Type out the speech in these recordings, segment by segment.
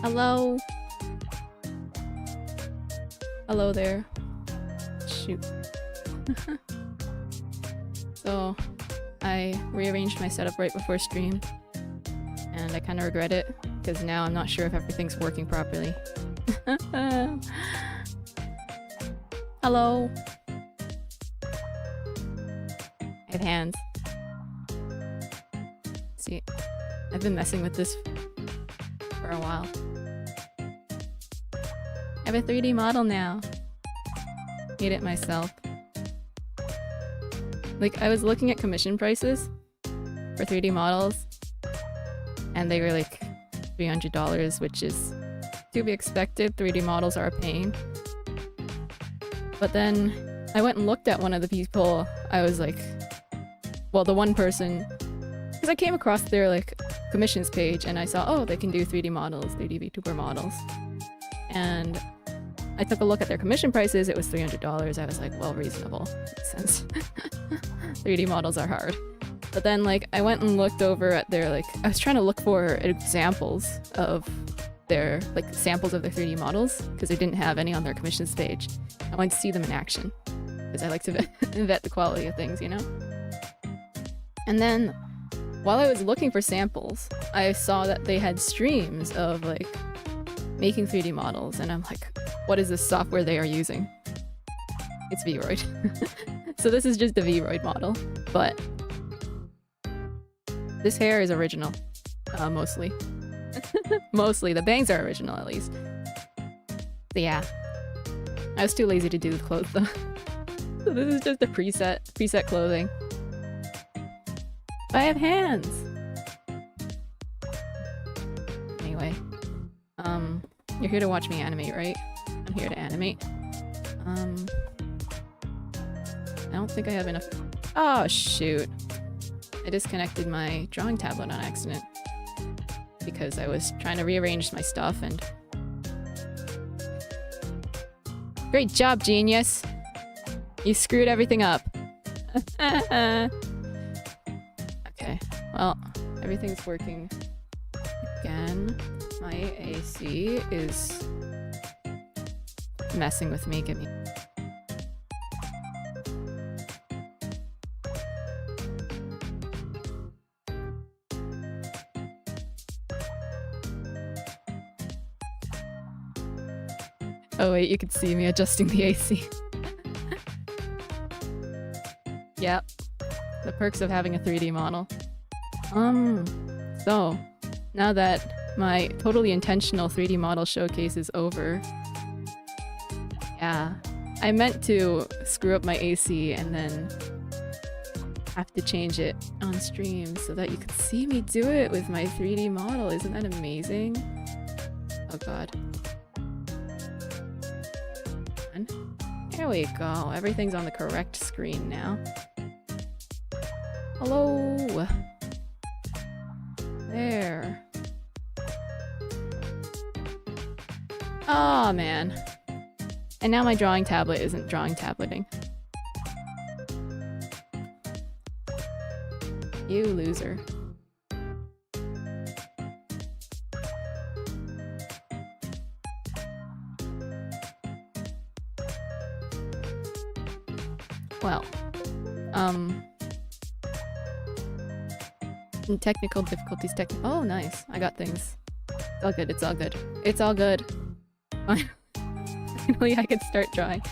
Hello? Hello there. Shoot. So, I rearranged my setup right before stream, and I kind of regret it, because now I'm not sure if everything's working properly. Hello? I have hands. See, I've been messing with this for a while. I have a 3D model now. Made it myself. Like, I was looking at commission prices for 3D models, and they were like $300, which is to be expected. 3D models are a pain. But then I went and looked at one of the people. I was like, well, the one person, because I came across their like commissions page and I saw, oh, they can do 3D models, 3D VTuber models. And I took a look at their commission prices. It was $300. I was like, well, reasonable. Makes sense. 3D models are hard. But then like I went and looked over at their like, I was trying to look for examples of their like samples of their 3D models because they didn't have any on their commissions page. I wanted to see them in action because I like to vet the quality of things, you know? And then while I was looking for samples, I saw that they had streams of like making 3D models, and I'm like, what is this software they are using? It's Vroid. So this is just a Vroid model, but this hair is original, mostly. Mostly, the bangs are original at least. So yeah, I was too lazy to do the clothes though. So this is just a preset clothing. But I have hands! Anyway, you're here to watch me animate, right? I'm here to animate. I don't think I have enough. Oh shoot! I disconnected my drawing tablet on accident because I was trying to rearrange my stuff and... Great job, genius! You screwed everything up. Okay, well, everything's working again. My AC is messing with me. Give me... Oh wait, you can see me adjusting the AC. Yep. The perks of having a 3D model. So, now that my totally intentional 3D model showcase is over... Yeah. I meant to screw up my AC and then have to change it on stream so that you could see me do it with my 3D model. Isn't that amazing? Oh god. There we go. Everything's on the correct screen now. Hello! There. Oh man. And now my drawing tablet isn't drawing tableting. You loser. Well, technical difficulties, oh, nice. I got things. It's all good, it's all good. It's all good. Finally, I can start drawing.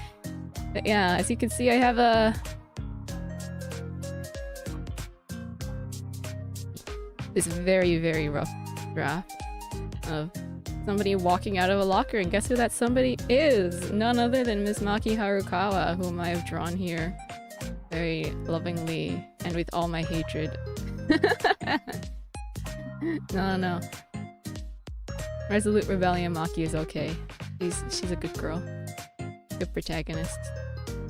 But yeah, as you can see, I have a... this very, very rough draft of somebody walking out of a locker, and guess who that somebody is? None other than Miss Maki Harukawa, whom I have drawn here very lovingly and with all my hatred. No. Resolute Rebellion Maki is okay. She's a good girl. Good protagonist.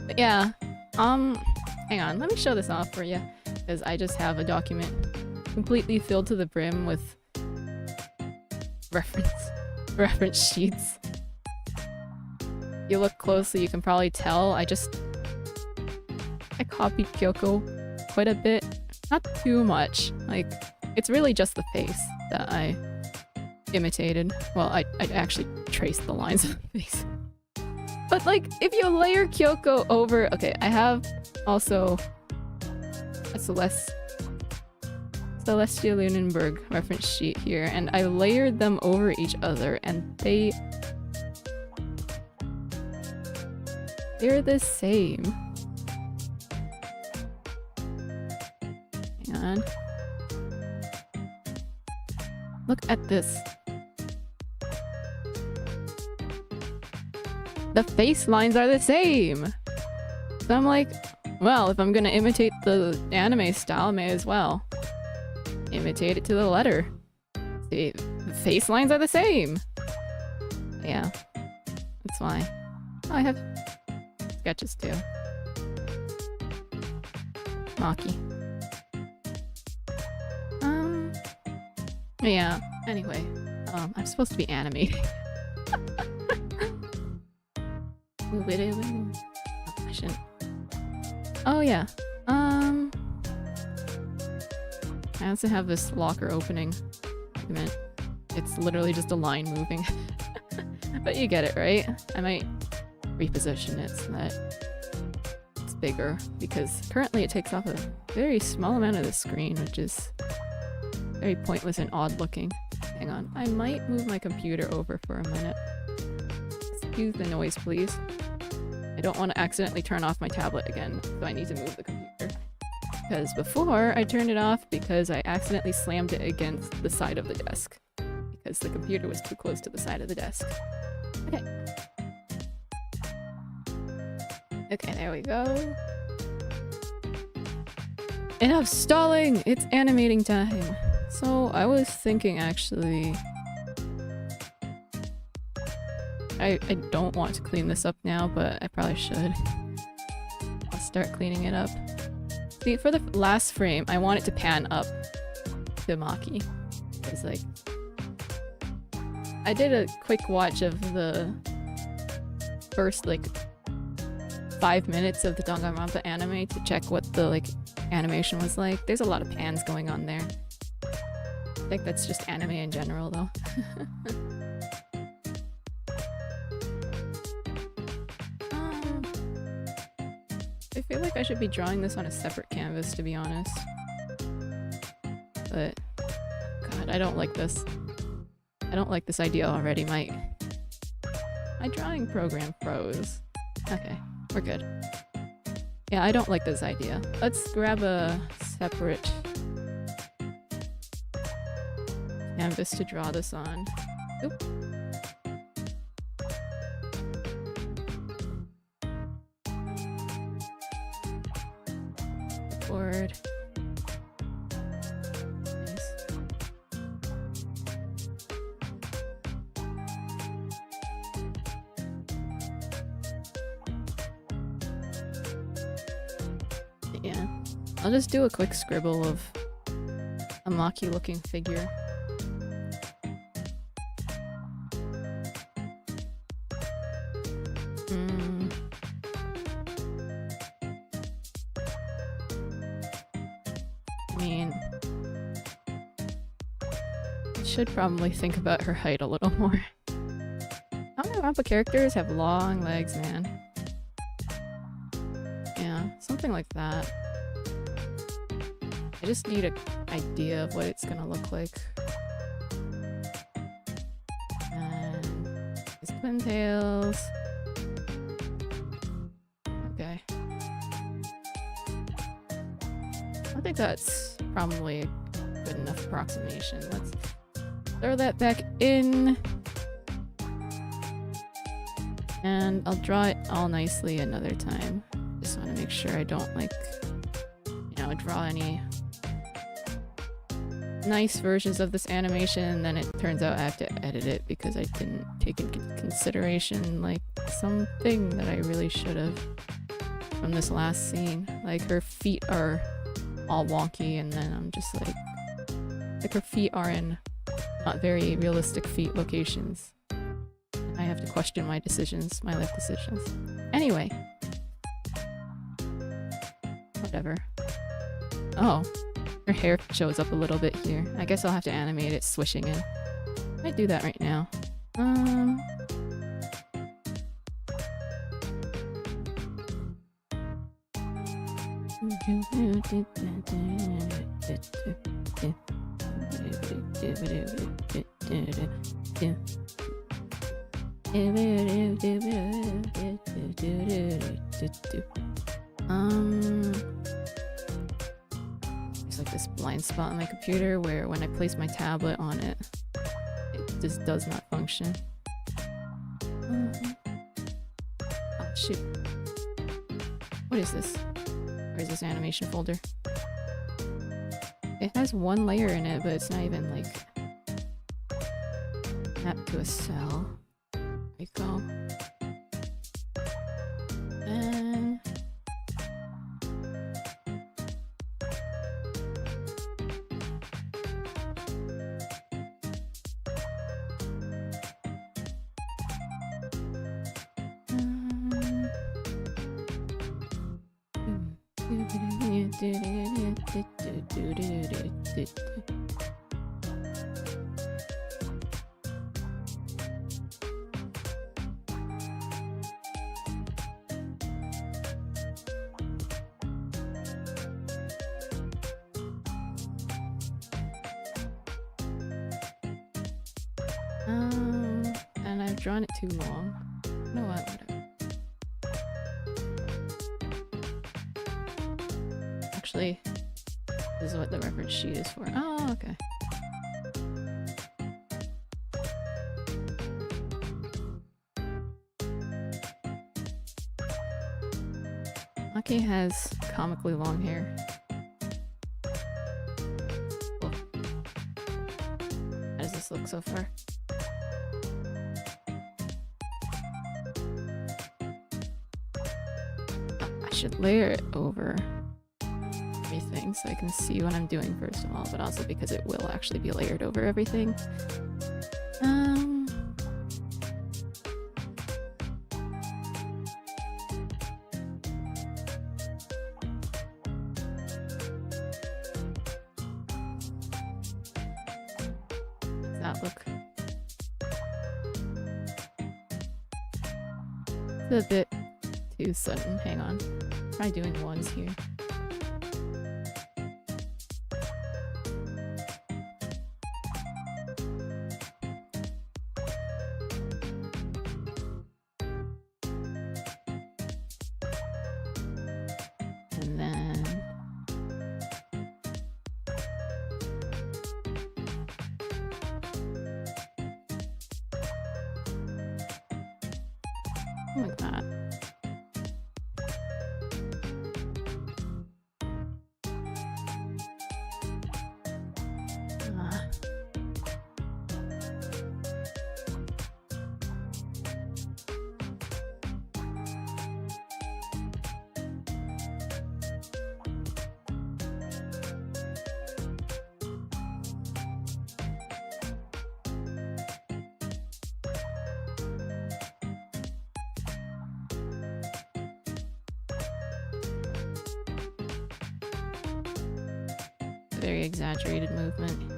But yeah, hang on, let me show this off for you, because I just have a document completely filled to the brim with reference sheets. You look closely, you can probably tell I copied Kyoko quite a bit. Not too much. Like, it's really just the face that I imitated. Well, I actually traced the lines of the face. But like, if you layer Kyoko over... Okay, I have also a Celestia Lunenburg reference sheet here, and I layered them over each other, and they're the same. Hang on. Look at this. The face lines are the same! So I'm like, well, if I'm gonna imitate the anime style, may as well imitate it to the letter. See, the face lines are the same! Yeah, that's why. Oh, I have sketches too. Maki. Yeah, anyway. I'm supposed to be animating. I shouldn't. Oh yeah. I also have this locker opening document. It's literally just a line moving. But you get it, right? I might reposition it so that it's bigger, because currently it takes off a very small amount of the screen, which is very pointless and odd looking. Hang on, I might move my computer over for a minute. Excuse the noise, please. I don't want to accidentally turn off my tablet again, so I need to move the computer. Because before, I turned it off because I accidentally slammed it against the side of the desk. Because the computer was too close to the side of the desk. Okay. Okay, there we go. Enough stalling! It's animating time! So, I was thinking actually... I don't want to clean this up now, but I probably should. I'll start cleaning it up. See, for the last frame, I want it to pan up to Maki. It's like... I did a quick watch of the first, like, 5 minutes of the Danganronpa anime to check what the, like, animation was like. There's a lot of pans going on there. I think that's just anime in general, though. I feel like I should be drawing this on a separate canvas, to be honest. But... God, I don't like this. I don't like this idea already. My drawing program froze. Okay, we're good. Yeah, I don't like this idea. Let's grab a separate canvas to draw this on. Oop. Board. Nice. Yeah, I'll just do a quick scribble of a Maki looking figure. Should probably think about her height a little more. Danganronpa characters have long legs, man. Yeah, something like that. I just need an idea of what it's gonna look like. And his twin tails. Okay. I think that's probably a good enough approximation. Let's throw that back in. And I'll draw it all nicely another time. Just want to make sure I don't, like, you know, draw any nice versions of this animation and then it turns out I have to edit it because I didn't take into consideration, like, something that I really should have from this last scene. Like, her feet are all wonky and then I'm just like her feet are in not very realistic feet locations. I have to question my decisions, my life decisions. Anyway. Whatever. Oh. Her hair shows up a little bit here. I guess I'll have to animate it swishing in. I do that right now. There's like this blind spot on my computer where when I place my tablet on it, it just does not function. Oh shoot. What is this? Where is this animation folder? It has one layer in it, but it's not even like mapped to a cell. There we go. And and I've drawn it too long. You know what? Whatever. Actually, this is what the reference sheet is for. Oh, okay. Maki has comically long hair. Cool. How does this look so far? I should layer it over everything so I can see what I'm doing first of all, but also because it will actually be layered over everything. Does that look? It's a bit too sudden. Hang on. Try doing ones here. And then like that. Very exaggerated movement.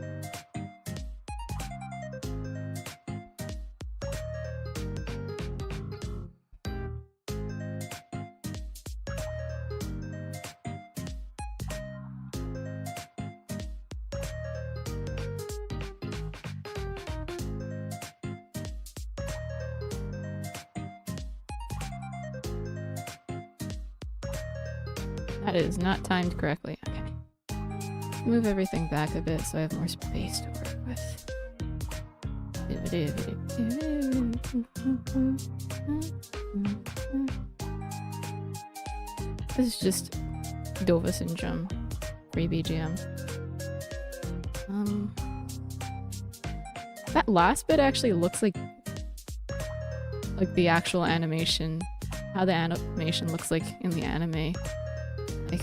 That is not timed correctly. Okay. Move everything back a bit so I have more space to work with. This is just Dova Syndrome free BGM. That last bit actually looks like the actual animation, how the animation looks like in the anime. Like,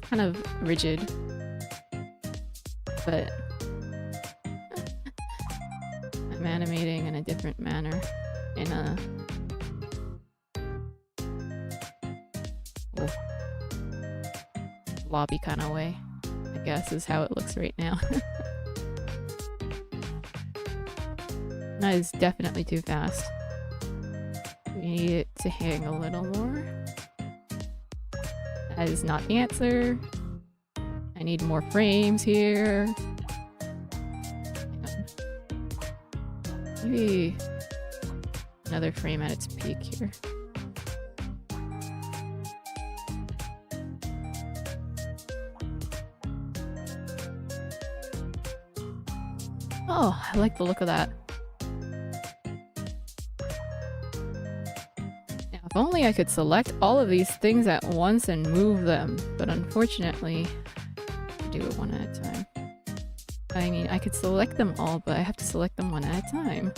kind of rigid. But I'm animating in a different manner, in a lobby kind of way, I guess is how it looks right now. That is definitely too fast. We need it to hang a little more. That is not the answer. I need more frames here. Maybe another frame at its peak here. Oh, I like the look of that. Now, if only I could select all of these things at once and move them, but unfortunately, I do it one at a time. I mean, I could select them all, but I have to select them one at a time.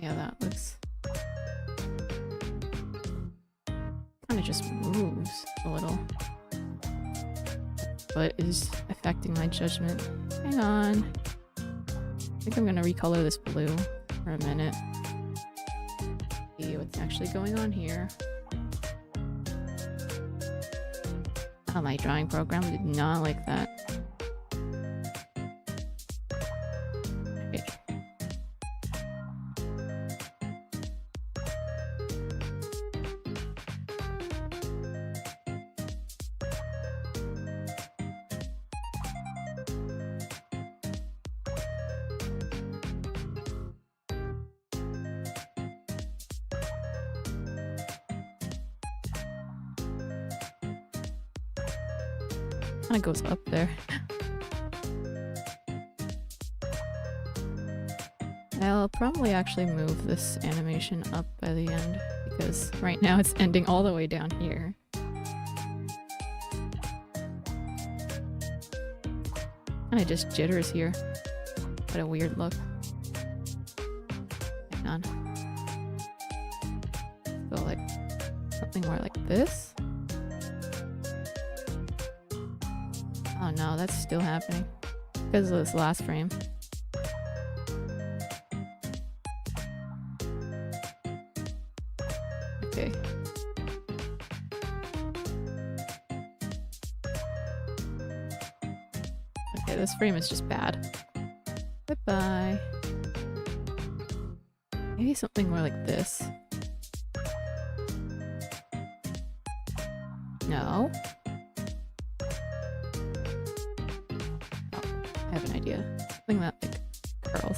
Yeah, that looks... kind of just moves a little. But is affecting my judgment. Hang on. I think I'm gonna recolor this blue for a minute. See what's actually going on here. Oh, my drawing program did not like that. Okay. Kind of goes up there. I'll probably actually move this animation up by the end because right now it's ending all the way down here. Kinda just jitters here. What a weird look. Hang on. Go like something more like this. Oh no, that's still happening because of this last frame. Okay. Okay, this frame is just bad. Goodbye. Maybe something more like this. No. I have an idea. Something that like curls.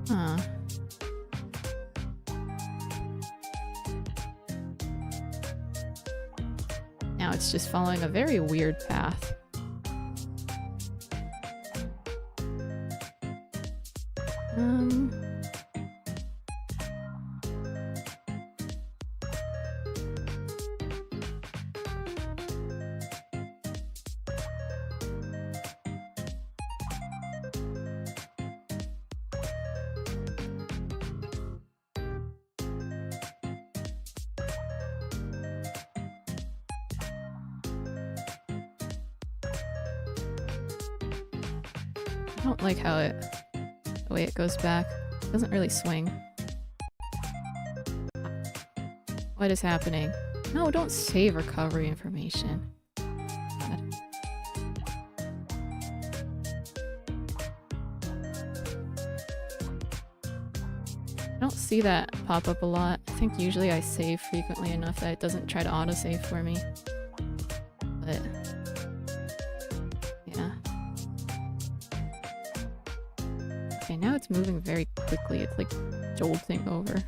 Huh. Now it's just following a very weird path. I don't like how the way it goes back. It doesn't really swing. What is happening? No, don't save recovery information. God. I don't see that pop up a lot. I think usually I save frequently enough that it doesn't try to autosave for me. But yeah. Okay, now it's moving very quickly. It's like jolting over.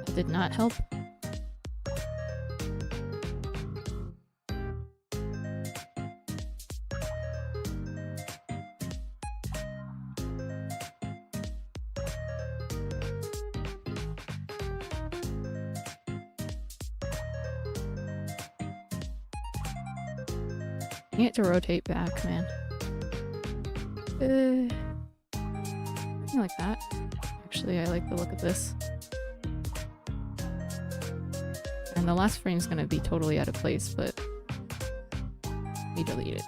That did not help. I need it to rotate back, man. Something like that. Actually, I like the look of this. And the last frame's gonna be totally out of place, but we delete it.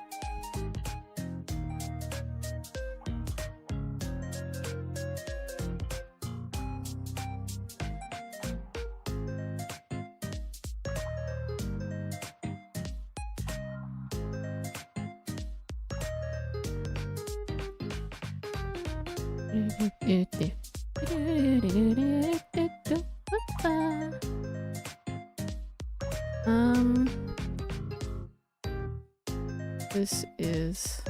This is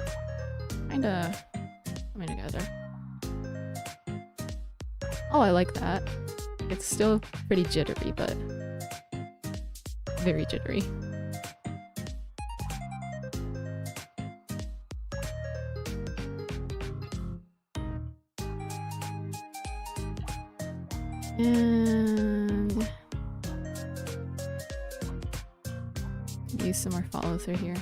kinda coming together. Oh, I like that. It's still pretty jittery, but very jittery. And use some more follow through here.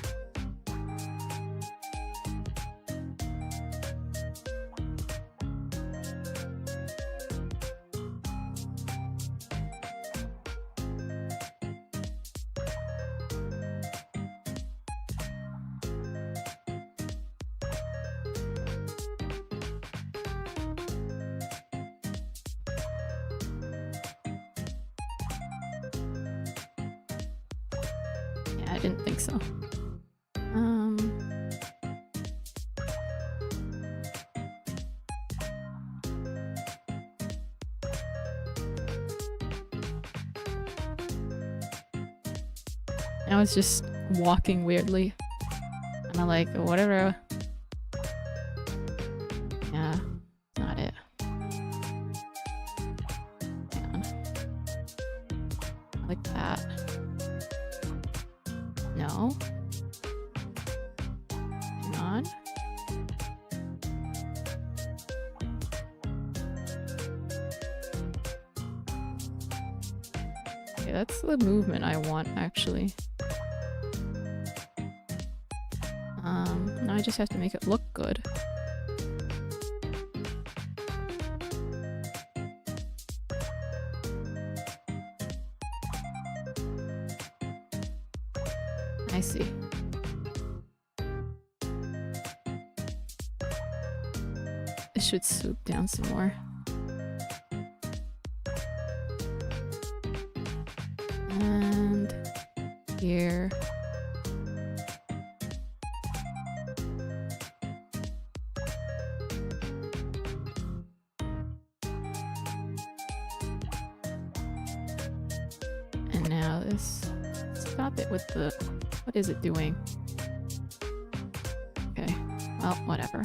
I didn't think so. I was just walking weirdly, and I'm like, whatever. Yeah, not it. Hang on. Like that. No. Hang on. Okay, that's the movement I want, actually. Now I just have to make it look good. I see. It should swoop down some more. And here. And now this. Stop it with the... What is it doing? Okay, well, whatever.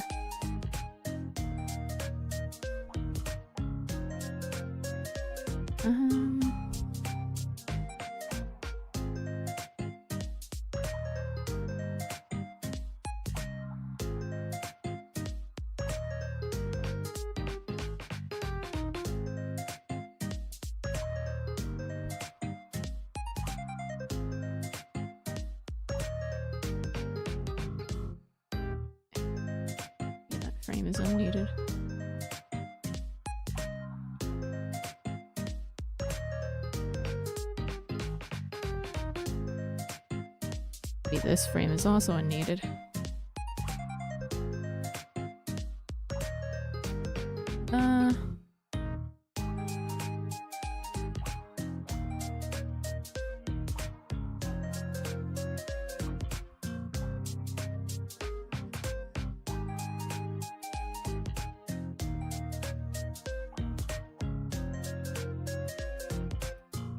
Frame is unmuted. Maybe this frame is also unneeded.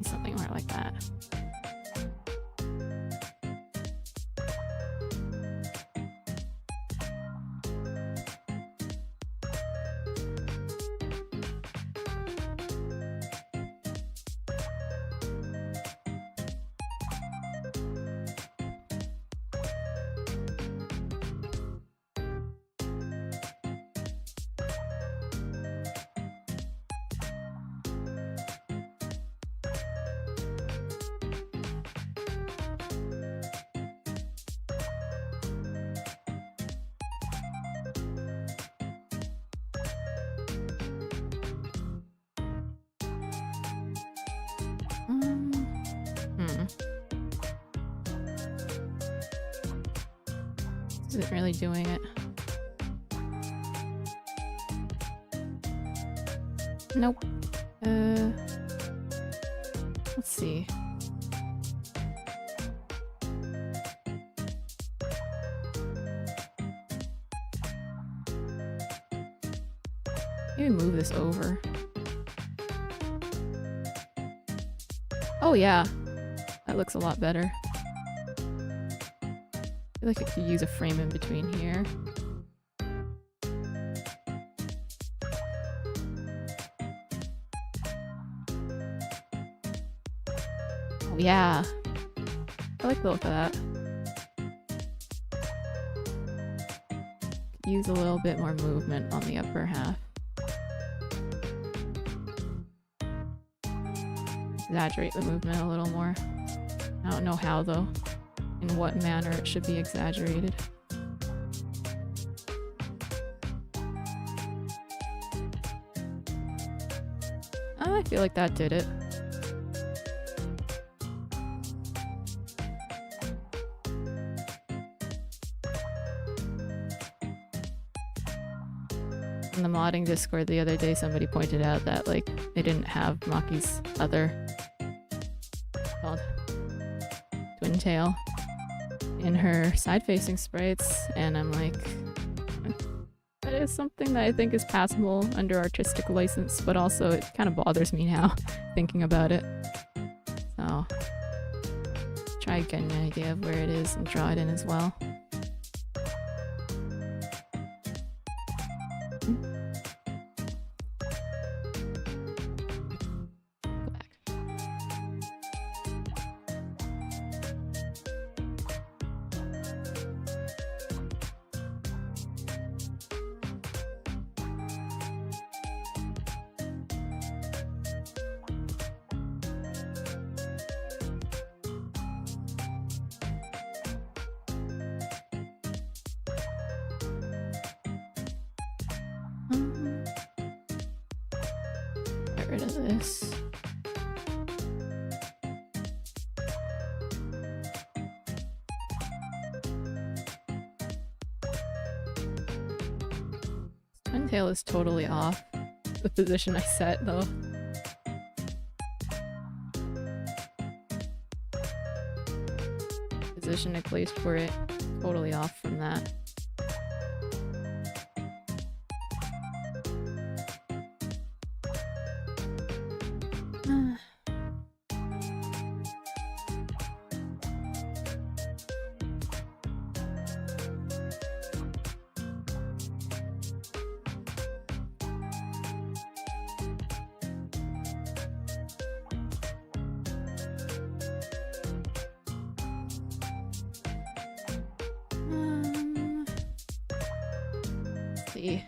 Something more like that. Isn't really doing it. Nope. Let's see. Maybe move this over. Oh yeah, that looks a lot better. I feel like I could use a frame in between here. Oh yeah, I like the look of that. Could use a little bit more movement on the upper half. Exaggerate the movement a little more. I don't know how though, in what manner it should be exaggerated. Oh, I feel like that did it. In the modding Discord the other day, somebody pointed out that like they didn't have Maki's other called twin tail in her side-facing sprites, and I'm like, that is something that I think is passable under artistic license, but also it kind of bothers me now thinking about it. So try getting an idea of where it is and draw it in as well. Get rid of this. Twin tail is totally off the position I set though. Position I placed for it, totally off from that. Let's see.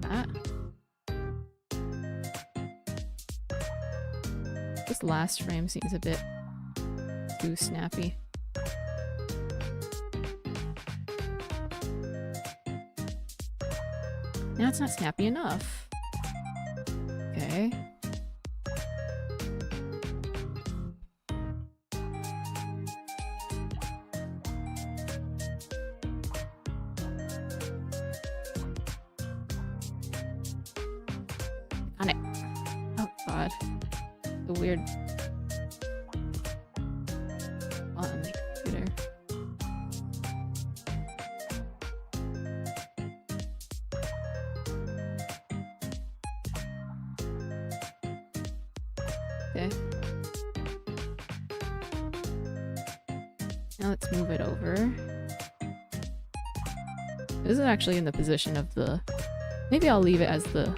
That. This last frame seems a bit too snappy. Now it's not snappy enough. Okay. On it. Oh god. The weird on the computer. Okay. Now let's move it over. This is actually in the position of the... Maybe I'll leave it as the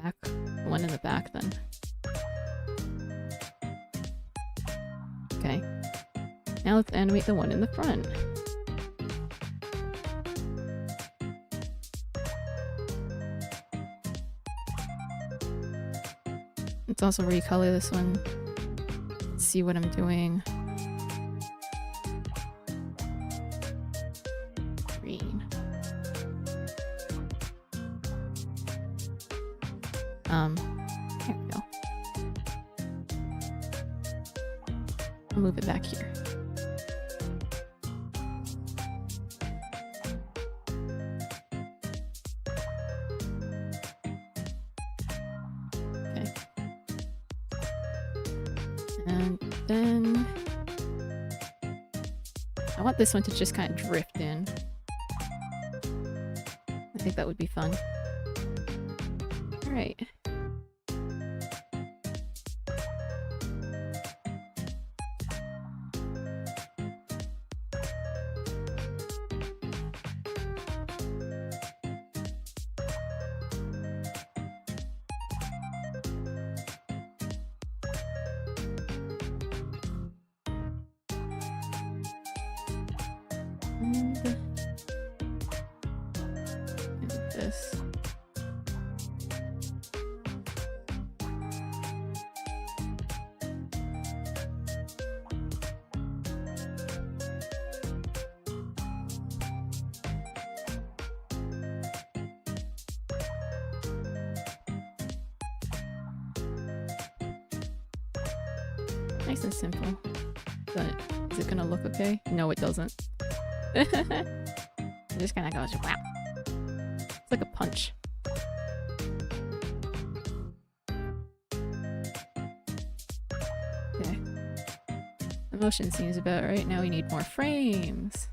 back one in the back then. Okay. Now let's animate the one in the front. Let's also recolor this one. Let's see what I'm doing. Green. I'll move it back here. Okay. And then I want this one to just kind of drift in. I think that would be fun. Alright. And this. Nice and simple. But is it gonna look okay? No, it doesn't. It just kind of goes, wow. It's like a punch. Okay. The motion seems about right. Now we need more frames.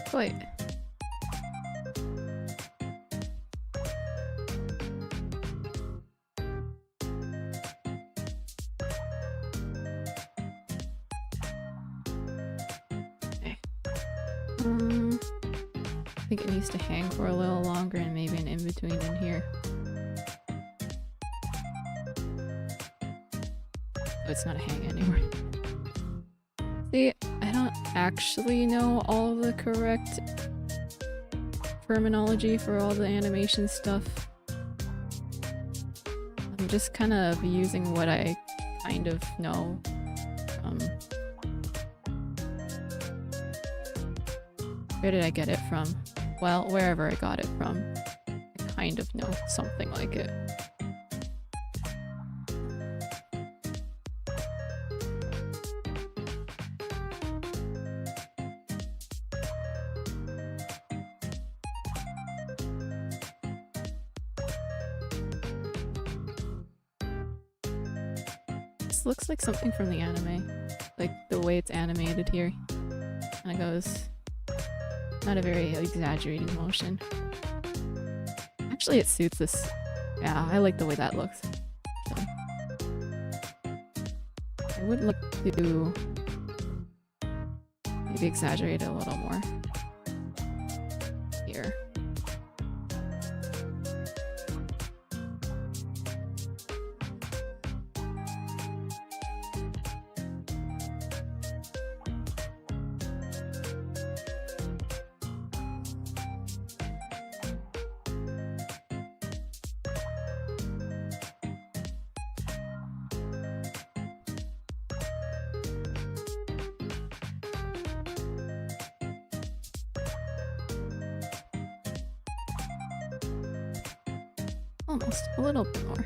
Quite. Okay. I think it needs to hang for a little longer and maybe an in-between in here. Oh, it's not a hang anymore. See, I don't actually know all the correct terminology for all the animation stuff. I'm just kind of using what I kind of know. Where did I get it from? Well, wherever I got it from. I kind of know something like it. This looks like something from the anime. Like the way it's animated here. And it goes... Not a very exaggerating motion. Actually, it suits this. Yeah, I like the way that looks. So. I would like to maybe exaggerate it a little more here. Almost a little bit more.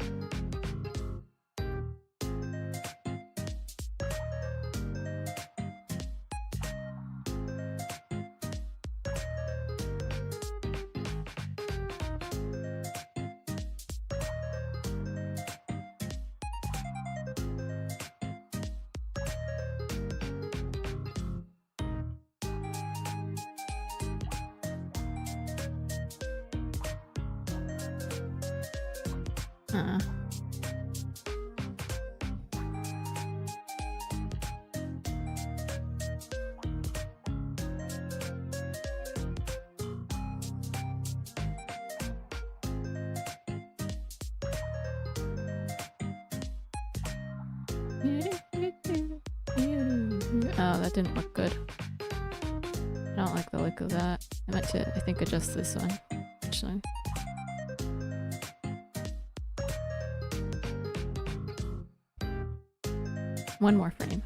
Oh, that didn't look good. I don't like the look of that. I meant to, I think, adjust this one, actually. One more frame.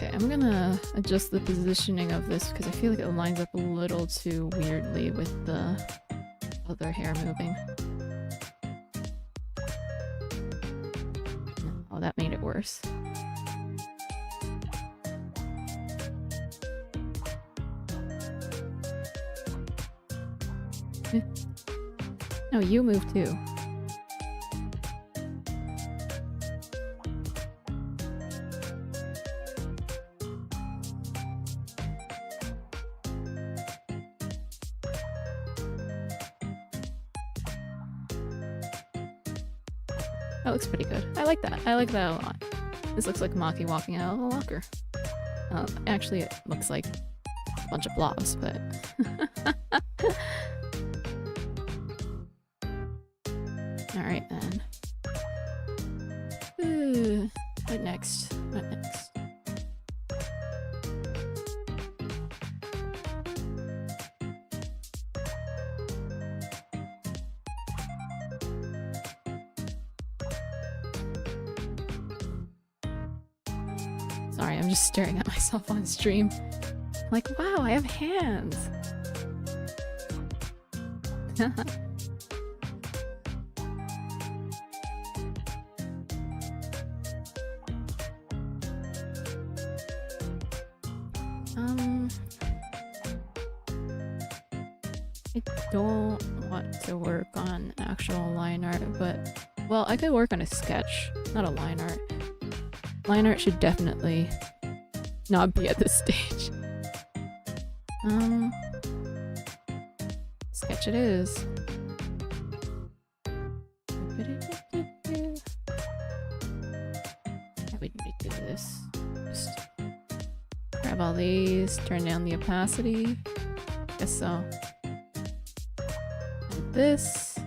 Okay, I'm gonna adjust the positioning of this because I feel like it lines up a little too weirdly with the other hair moving. Oh, that made it worse. No, you move too. That looks pretty good. I like that. I like that a lot. This looks like Maki walking out of a locker. Actually, it looks like a bunch of blobs, but... Alright then. What next? What next? Sorry, I'm just staring at myself on stream. Like, wow, I have hands! I don't want to work on actual line art, but... Well, I could work on a sketch, not a line art. Line art should definitely not be at this stage. Sketch it is. Yeah, we need to do this. Just grab all these, turn down the opacity. Guess so. And this.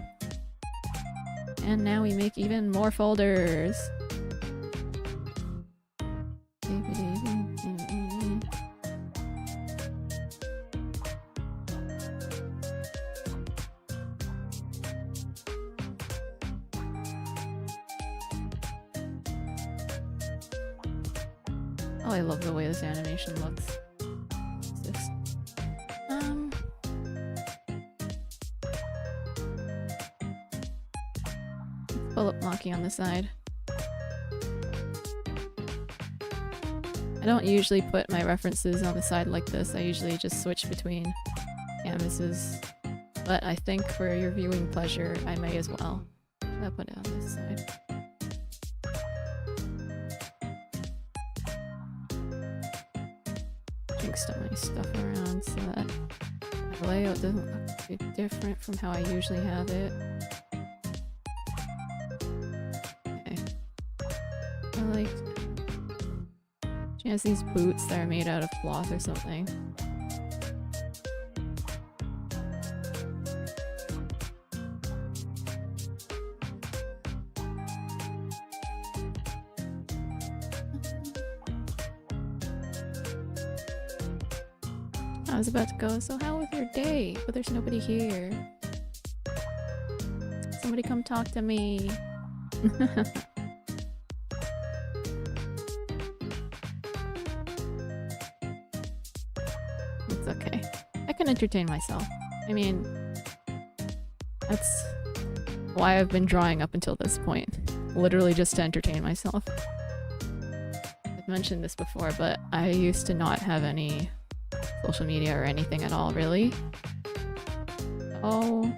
And now we make even more folders. Oh, I love the way this animation looks. What's this? Pull up Maki on the side. I don't usually put my references on the side like this. I usually just switch between canvases. But I think for your viewing pleasure, I may as well. I'll put it on this side. Some of my stuff around so that my layout doesn't look too different from how I usually have it. Okay. I like... She has these boots that are made out of cloth or something. I was about to go, so how was your day? But there's nobody here. Somebody come talk to me. It's okay. I can entertain myself. I mean, that's why I've been drawing up until this point. Literally just to entertain myself. I've mentioned this before, but I used to not have any social media or anything at all, really. Oh,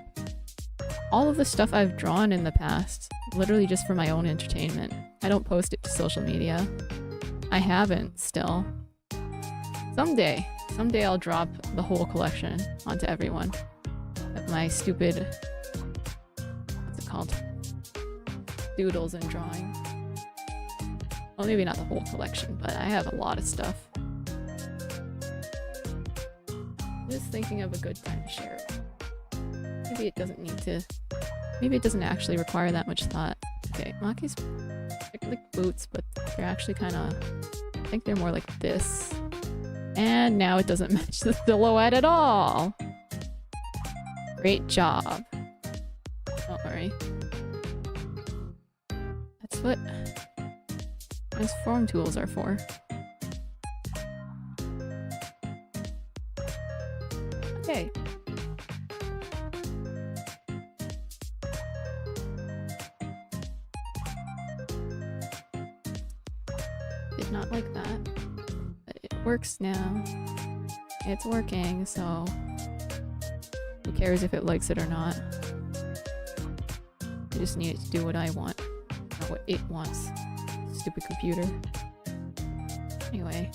all of the stuff I've drawn in the past, literally just for my own entertainment. I don't post it to social media. I haven't, still. Someday I'll drop the whole collection onto everyone. Of my stupid... what's it called? Doodles and drawing. Well, maybe not the whole collection, but I have a lot of stuff. Just thinking of a good time to share it. Maybe it doesn't need to... maybe it doesn't actually require that much thought. Okay, Maki's like boots, but they're actually kind of... I think they're more like this. And now it doesn't match the silhouette at all! Great job. Don't worry. That's what transform tools are for. Okay. Did not like that. But it works now. It's working, so who cares if it likes it or not? I just need it to do what I want, not what it wants. Stupid computer. Anyway.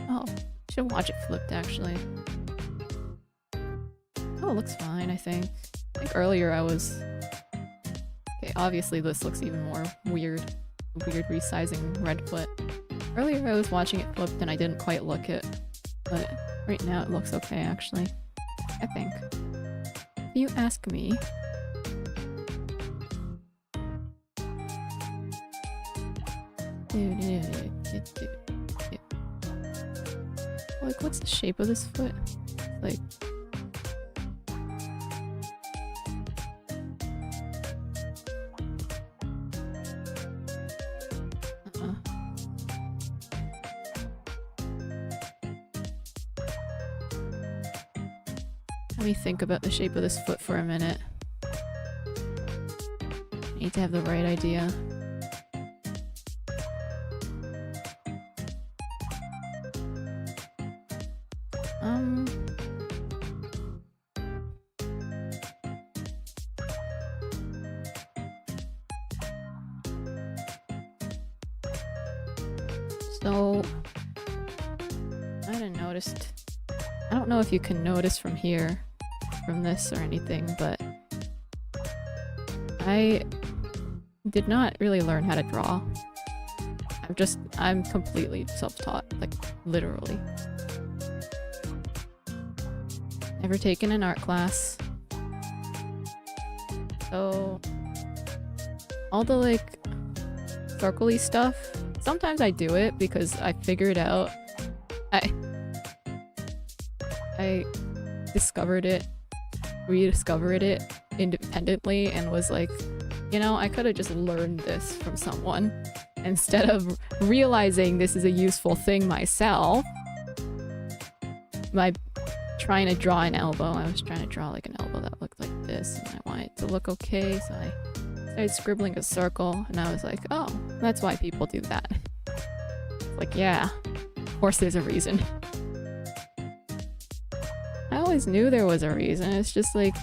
Oh, should watch it flipped actually. Oh, it looks fine, I think. I think earlier I was... Okay, obviously this looks even more weird. Weird resizing Redfoot. Earlier I was watching it flipped and I didn't quite look it. But right now it looks okay, actually. I think. If you ask me... Like, what's the shape of this foot? Like... Let me think about the shape of this foot for a minute. I need to have the right idea. So, I hadn't noticed. I don't know if you can notice from here, from this or anything, but I did not really learn how to draw. I'm completely self-taught, like literally. Never taken an art class. So, all the like circle-y stuff, sometimes I do it because I figured out I discovered it, rediscovered it independently and was like, you know, I could have just learned this from someone instead of realizing this is a useful thing myself. By trying to draw an elbow, I was trying to draw like an elbow that looked like this and I wanted it to look okay, so I started scribbling a circle and I was like, oh, that's why people do that. Like, yeah, of course there's a reason. I always knew there was a reason, it's just like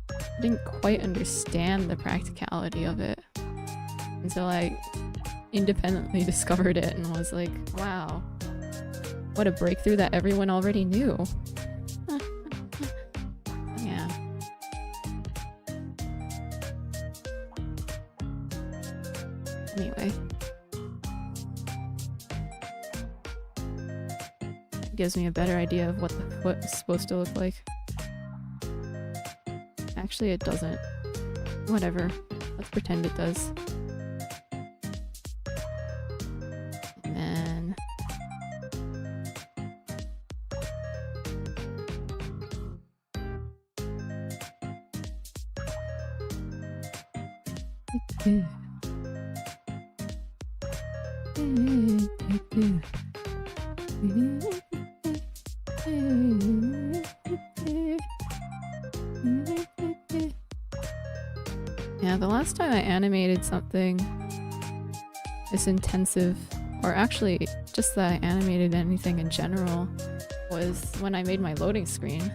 I didn't quite understand the practicality of it until I independently discovered it and was like, wow, what a breakthrough that everyone already knew. Yeah. Anyway. gives me a better idea of what the foot is supposed to look like. Actually, it doesn't. Whatever. Let's pretend it does. And then... Yeah, the last time I animated something this intensive, or actually just that I animated anything in general, was when I made my loading screen.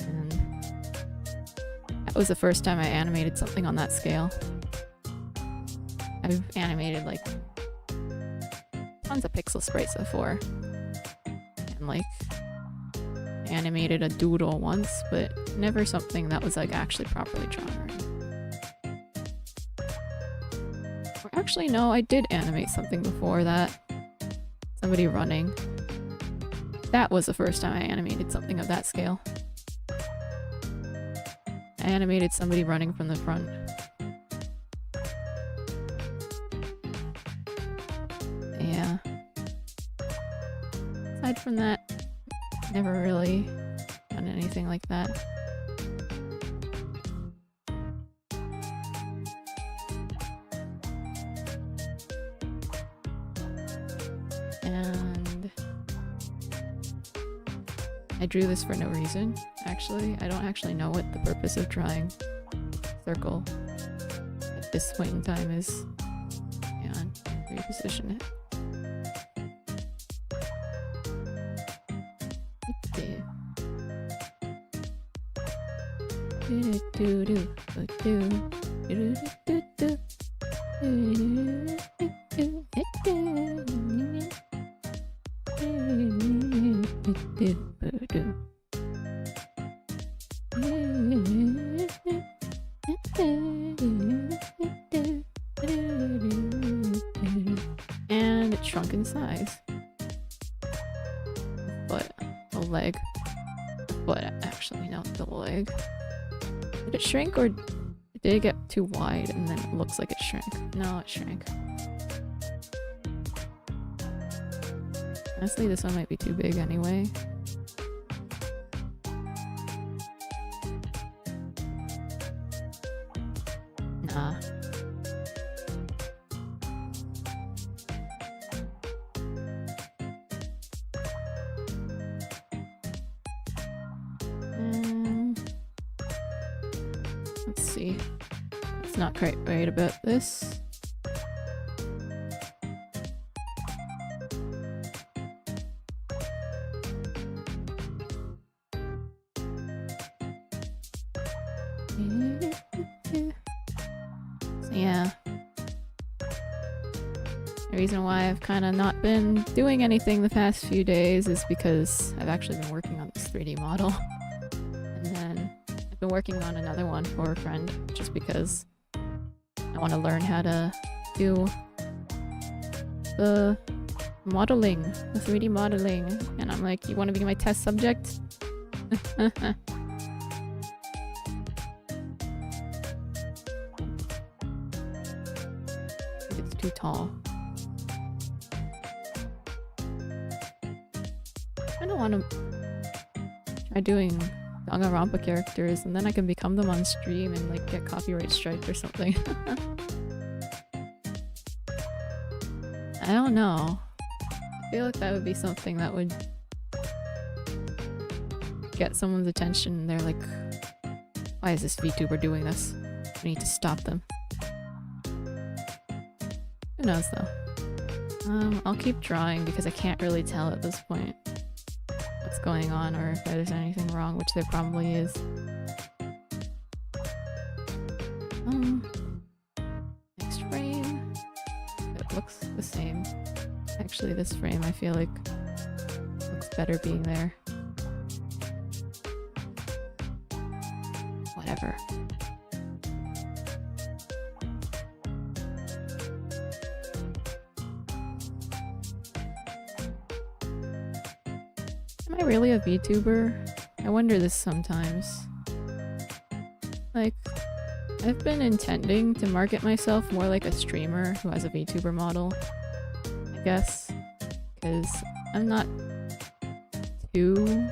And that was the first time I animated something on that scale. I've animated like tons of pixel sprites before, and like animated a doodle once, but never something that was like actually properly drawn. Or actually no, I did animate something before that. Somebody running. That was the first time I animated something of that scale. I animated somebody running from the front. Yeah. Aside from that, never really done anything like that. And I drew this for no reason, actually. I don't actually know what the purpose of drawing circle at this point in time is. And reposition it. And it shrunk in size. But a leg. But actually, not the leg. Did it shrink or did it get too wide and then it looks like it shrank? No, it shrank. Honestly, this one might be too big anyway. Nah. Let's see. It's not quite right about this. So yeah. The reason why I've kind of not been doing anything the past few days is because I've actually been working on this 3D model. And then I've been working on another one for a friend just because I want to learn how to do the modeling, the 3D modeling. And I'm like, you want to be my test subject? It's too tall. I don't want to try doing Danganronpa characters and then I can become them on stream and like get copyright strike or something. I don't know. I feel like that would be something that would get someone's attention. They're like, why is this VTuber doing this? We need to stop them. Who knows though? I'll keep drawing because I can't really tell at this point what's going on or if there's anything wrong, which there probably is. Next frame. It looks the same. Actually, this frame I feel like looks better being there. Whatever. Am I really a VTuber? I wonder this sometimes. Like, I've been intending to market myself more like a streamer who has a VTuber model, I guess, because I'm not too,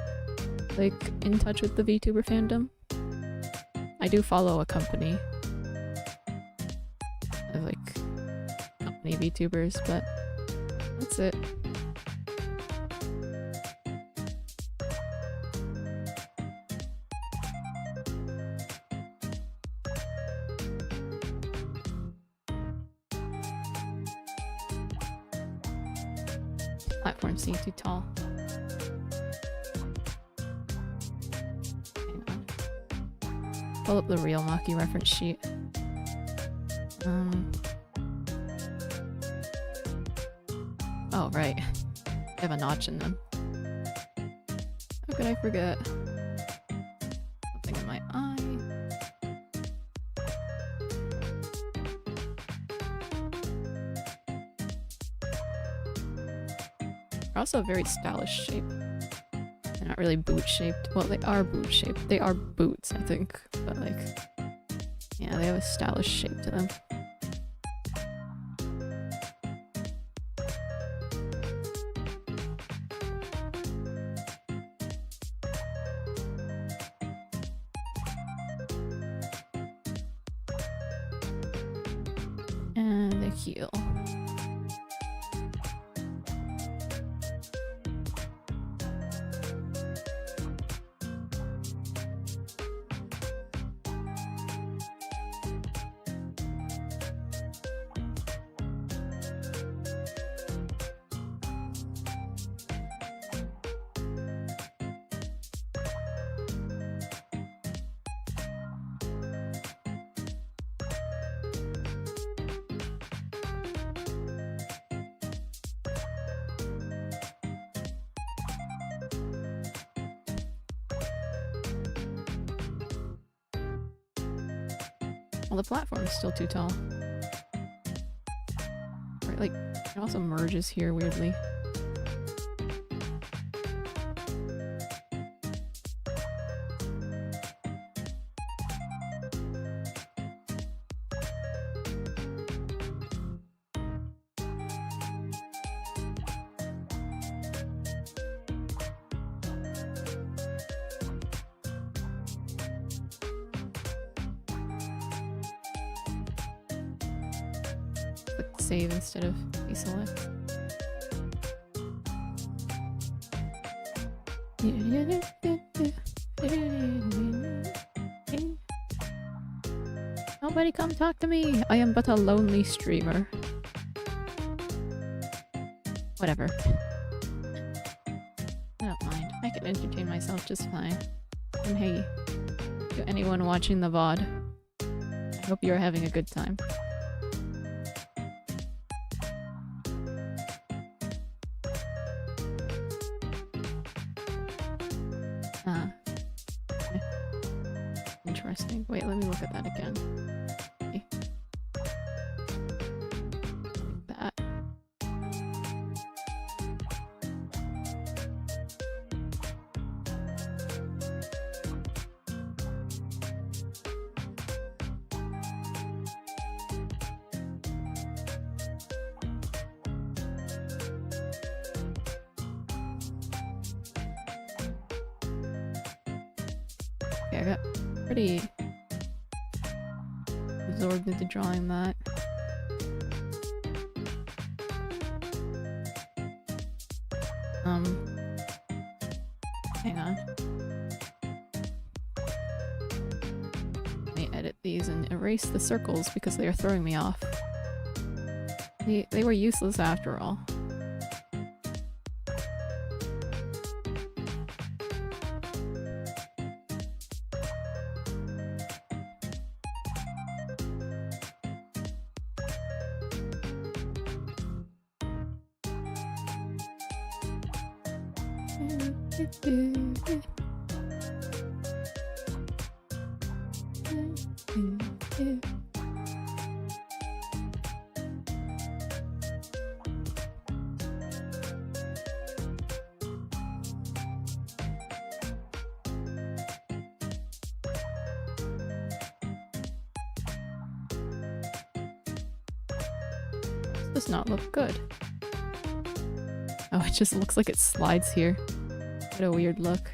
like, in touch with the VTuber fandom. I do follow a company of, like, company VTubers, but that's it. Platform seem too tall. Hang on. Pull up the real Maki reference sheet. Oh, right. They have a notch in them. How could I forget? Something in my eye. They're also very stylish shape. They're not really boot shaped. Well, they are boot shaped. They are boots, I think. But like, yeah, they have a stylish shape to them. And the heel. Well, the platform is still too tall. Right, like, it also merges here weirdly. Save instead of deselect. Nobody come talk to me! I am but a lonely streamer. Whatever. I don't mind. I can entertain myself just fine. And hey, to anyone watching the VOD, I hope you're having a good time. Interesting. Wait, let me look at that again. Okay. Like that. Okay, I got pretty absorbed into drawing that. Hang on. Let me edit these and erase the circles because they are throwing me off. They were useless after all. does not look good. Oh, it just looks like it slides here. What a weird look.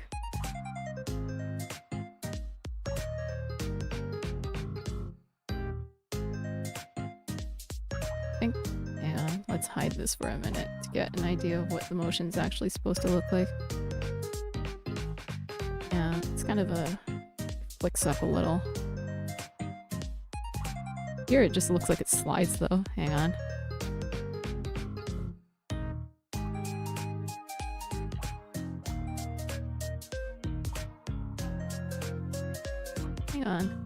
Yeah, let's hide this for a minute to get an idea of what the motion's actually supposed to look like. Yeah, it's kind of flicks up a little. Here it just looks like it slides though. Hang on. Hang on.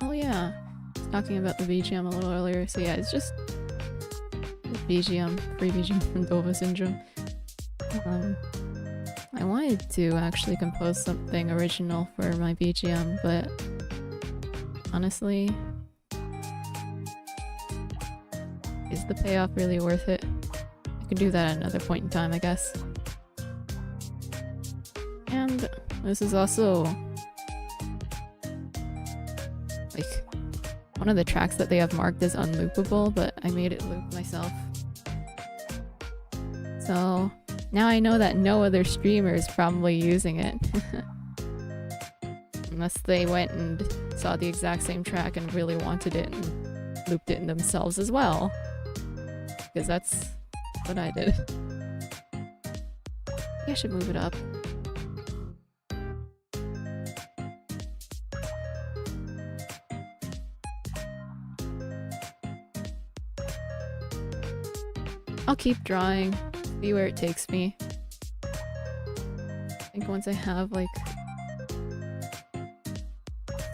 Oh yeah, talking about the BGM a little earlier. So yeah, it's just BGM, free BGM from Dova Syndrome. I wanted to actually compose something original for my BGM, but honestly, is the payoff really worth it? I could do that at another point in time, I guess. And this is also like one of the tracks that they have marked as unloopable, but I made it loop myself. So now I know that no other streamer is probably using it. Unless they went and saw the exact same track and really wanted it and looped it in themselves as well. Because that's what I did. I should move it up. I'll keep drawing, see where it takes me. I think once I have like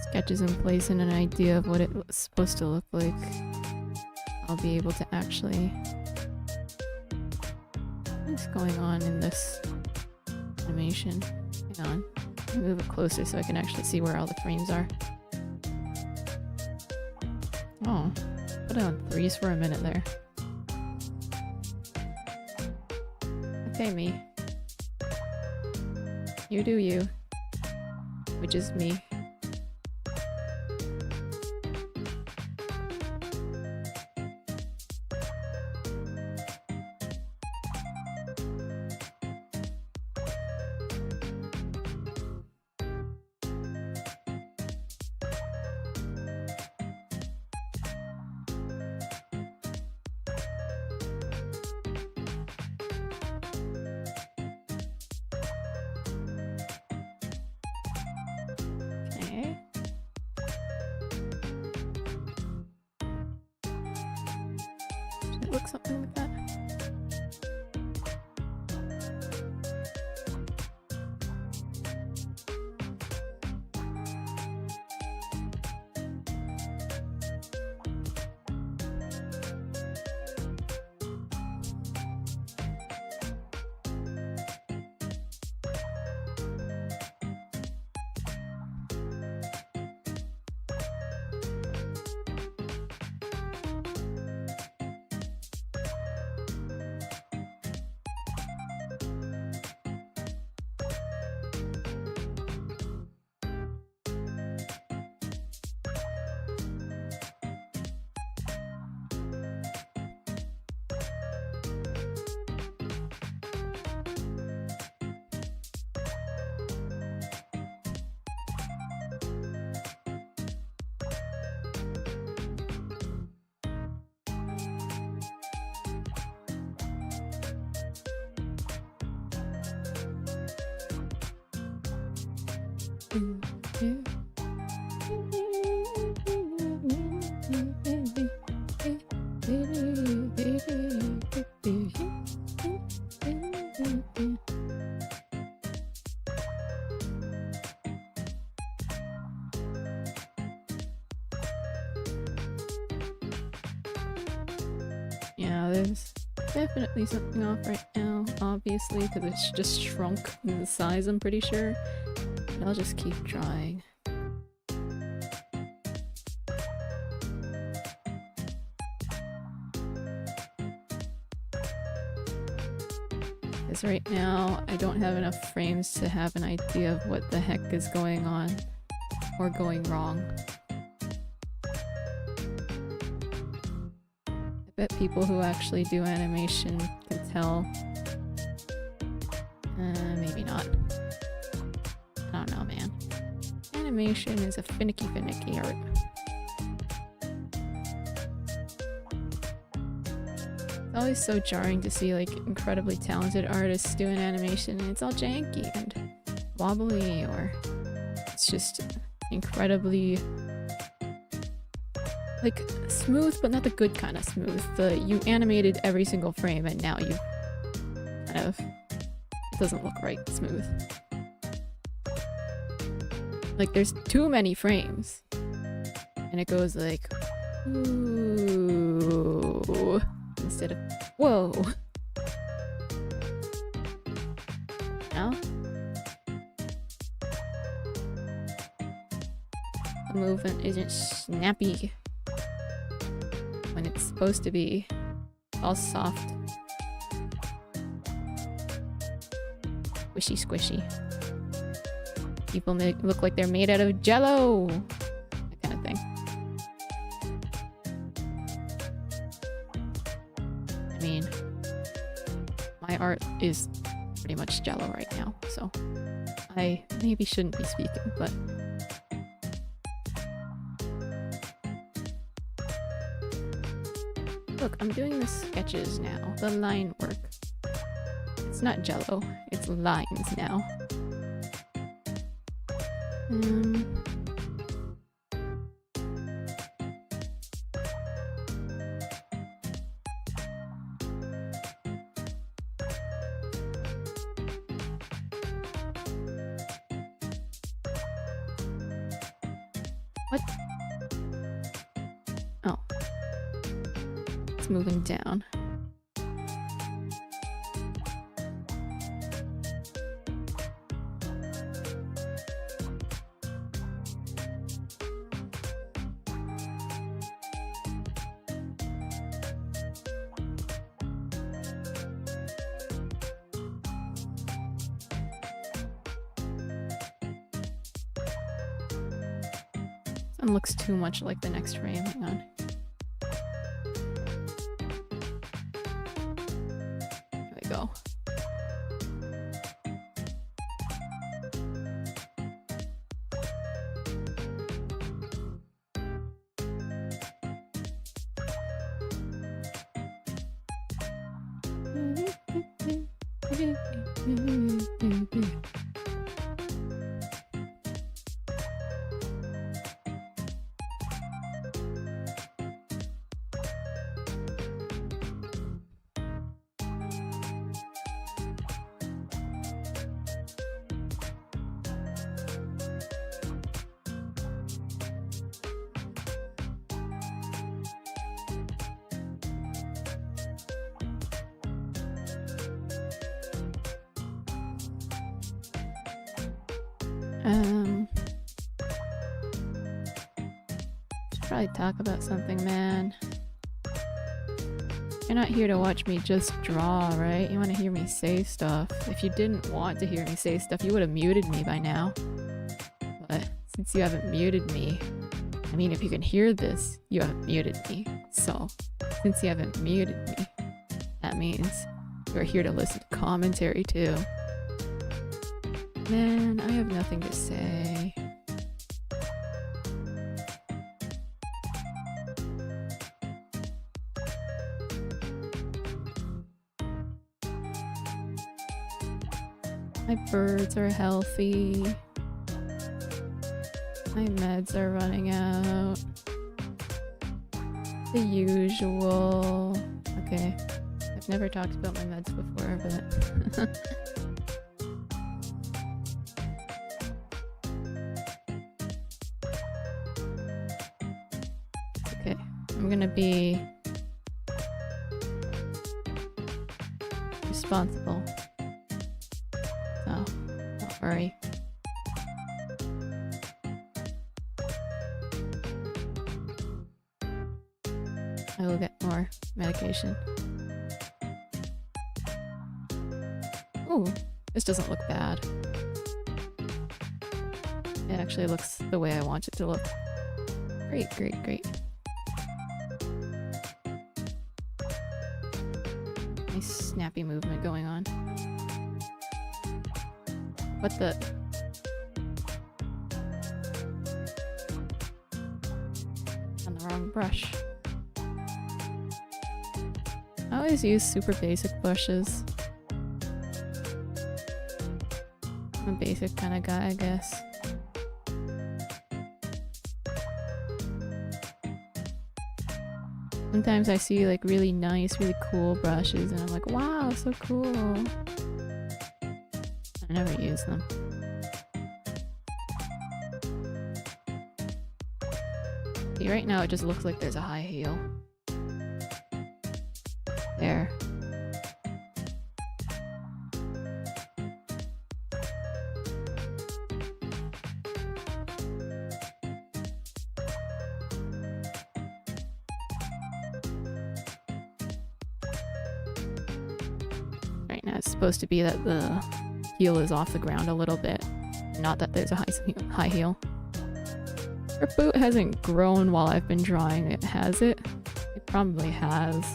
sketches in place and an idea of what it was supposed to look like, I'll be able to actually... What's going on in this animation? Hang on. Let me move it closer so I can actually see where all the frames are. Oh, put it on 3s for a minute there. Okay, me. You do you. Which is me. Look something like that. Yeah, there's definitely something off right now, obviously, because it's just shrunk in the size, I'm pretty sure. But I'll just keep trying. Because right now, I don't have enough frames to have an idea of what the heck is going on or going wrong. I bet people who actually do animation can tell. Maybe not. I don't know, man. Animation is a finicky art. It's always so jarring to see like incredibly talented artists doing animation and it's all janky and wobbly, or it's just incredibly like smooth, but not the good kind of smooth. You animated every single frame and now you kind of, it doesn't look right smooth. Like there's too many frames and it goes like ooh instead of whoa. Now the movement isn't snappy when it's supposed to be all soft, squishy squishy. People look like they're made out of jello, that kind of thing. I mean, my art is pretty much jello right now, so I maybe shouldn't be speaking, but look, I'm doing the sketches now, the line work. It's not jello, it's lines now. What? Oh. It's moving down. One looks too much like the next frame. Hang on. There we go. Should probably talk about something, man. You're not here to watch me just draw, right? You want to hear me say stuff. If you didn't want to hear me say stuff, you would have muted me by now. But since you haven't muted me, I mean, if you can hear this, you haven't muted me. So, since you haven't muted me, that means you're here to listen to commentary too. Man, I have nothing to say. My birds are healthy. My meds are running out. The usual. Okay. I've never talked about my meds before, but... okay. I'm gonna be responsible. So, don't worry. I will get more medication. Ooh, this doesn't look bad. It actually looks the way I want it to look. Great, great, great. Nice snappy movement going on. What the? On the wrong brush. I always use super basic brushes. I'm a basic kind of guy, I guess. Sometimes I see like really nice, really cool brushes and I'm like, wow, so cool. I never use them. See, right now it just looks like there's a high heel. There. Right now it's supposed to be that the heel is off the ground a little bit, not that there's a high heel. Her boot hasn't grown while I've been drawing it, has it? It probably has.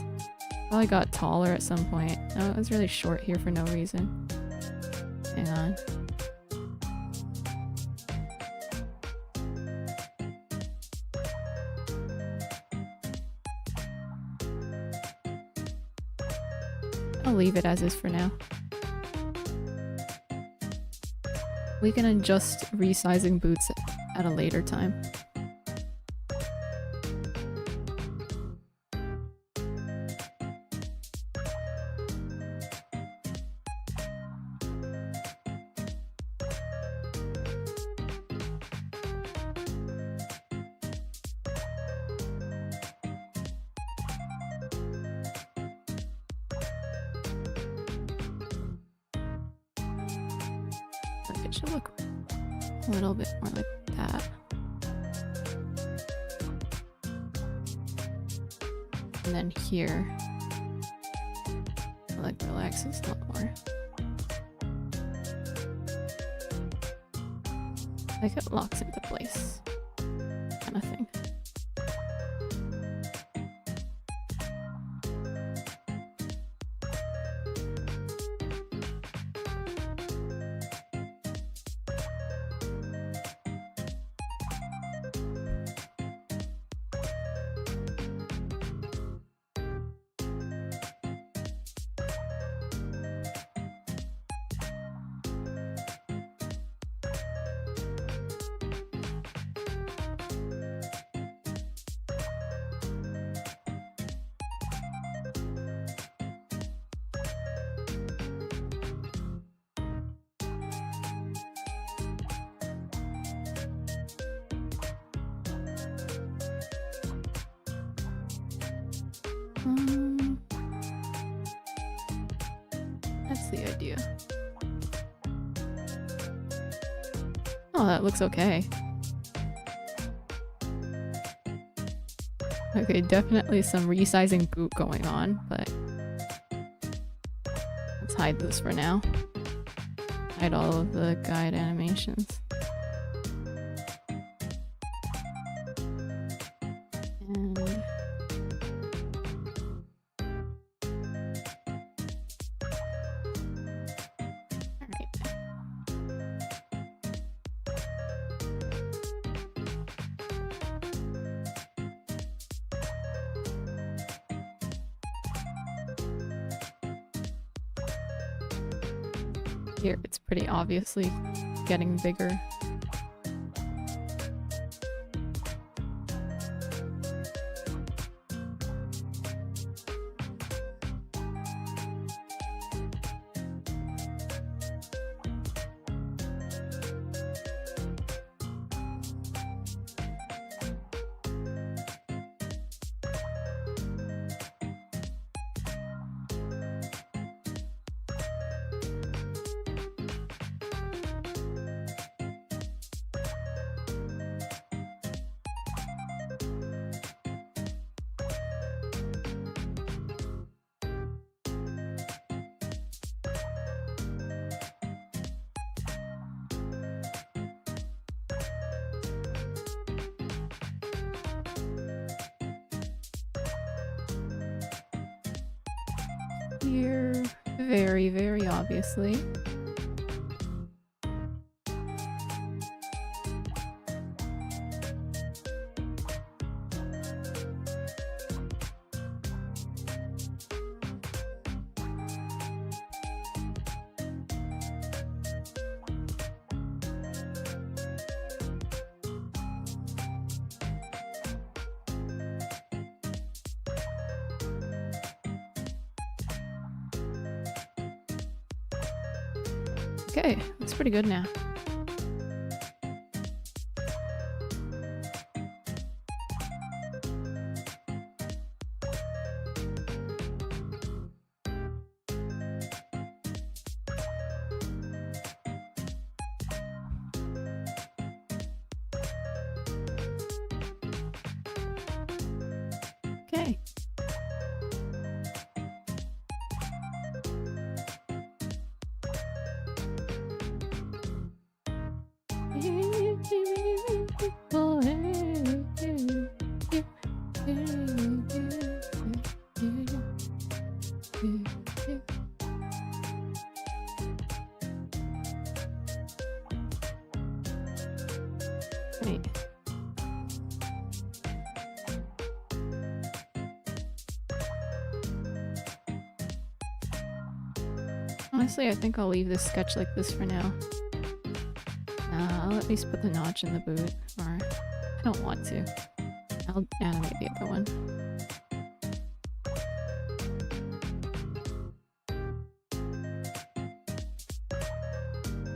Probably got taller at some point. Oh, it was really short here for no reason. Hang on. I'll leave it as is for now. We can adjust resizing boots at a later time. It should look a little bit more like that. And then here, it like relaxes a lot more. Like it locks into place, kind of thing. That's the idea. Oh, that looks okay. Okay, definitely some resizing boot going on, but let's hide this for now. Hide all of the guide animations. Here, it's pretty obviously getting bigger. here very, very obviously. Okay, looks pretty good now. Okay. Wait. Honestly, I think I'll leave this sketch like this for now. I'll at least put the notch in the boot, or I don't want to. I'll animate the other one.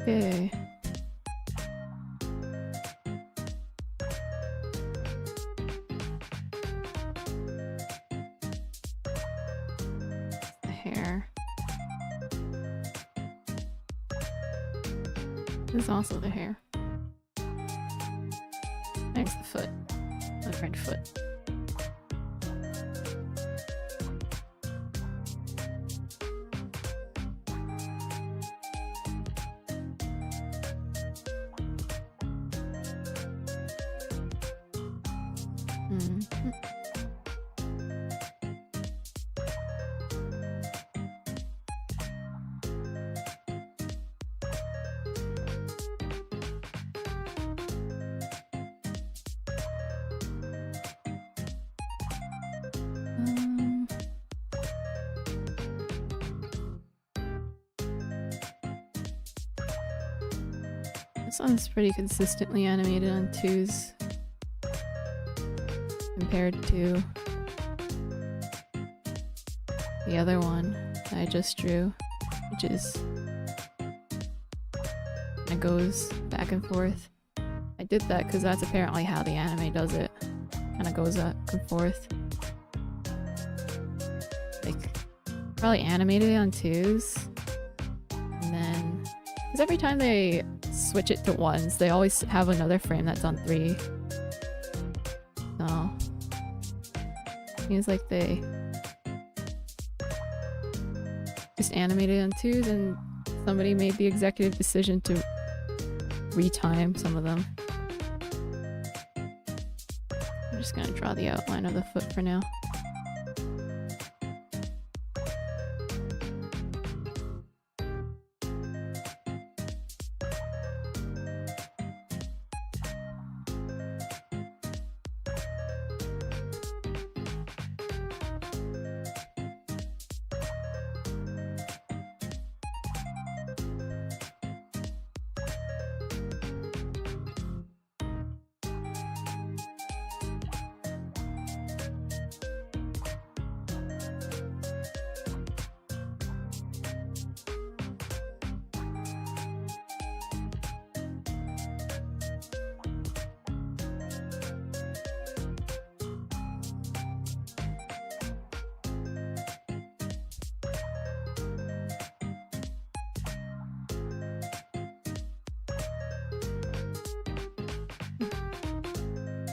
Okay. The hair. This is also the hair. There's the foot. The red foot. This one's pretty consistently animated on 2s compared to the other one that I just drew, which is it goes back and forth. I did that because that's apparently how the anime does it. Kind of goes back and forth. Like, probably animated it on 2s, and then because every time they switch it to 1s, they always have another frame that's on 3. So seems like they just animated on 2s, and somebody made the executive decision to retime some of them. I'm just gonna draw the outline of the foot for now.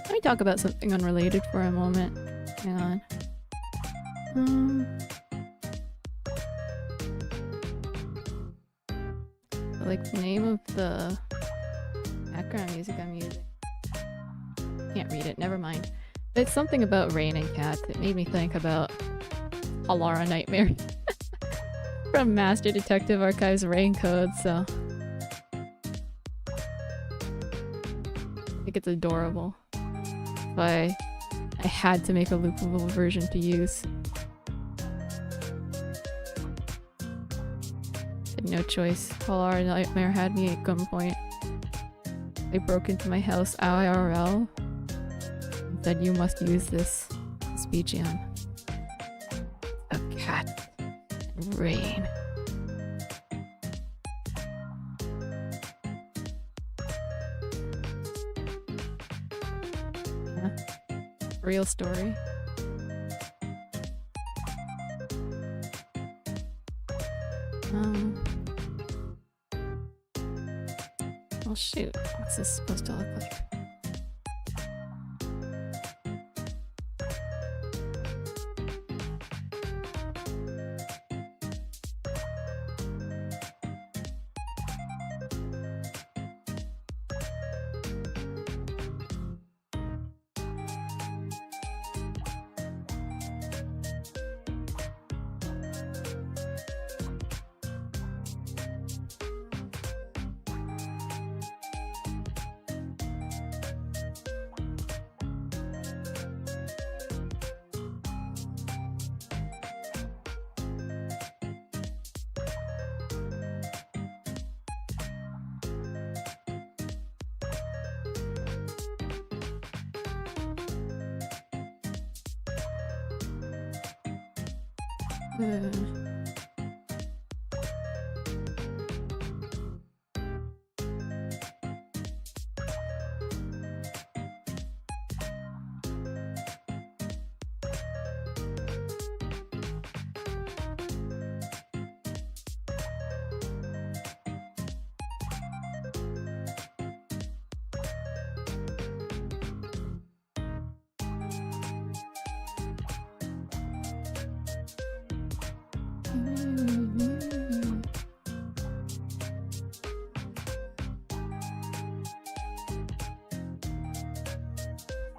Let me talk about something unrelated for a moment. Hang on. Like the name of the background music I'm using. Can't read it, never mind. It's something about rain and cats. It made me think about Halara Nightmare. from Master Detective Archive's Raincode, so I think it's adorable. But I had to make a loopable version to use. Had no choice. Polar Nightmare had me at gunpoint. They broke into my house IRL and said you must use this BGM. A cat and rain. Yeah. Real story. Well, shoot. What's this supposed to look like?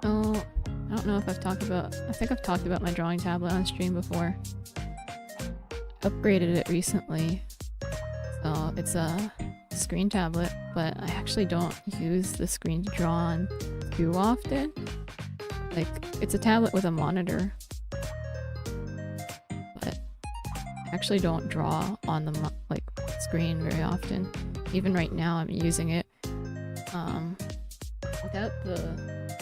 Oh, I don't know if I've talked about, I think I've talked about my drawing tablet on stream before. Upgraded it recently. So it's a screen tablet, but I actually don't use the screen to draw on too often. Like, it's a tablet with a monitor, but I actually don't draw on the screen very often. Even right now I'm using it without the,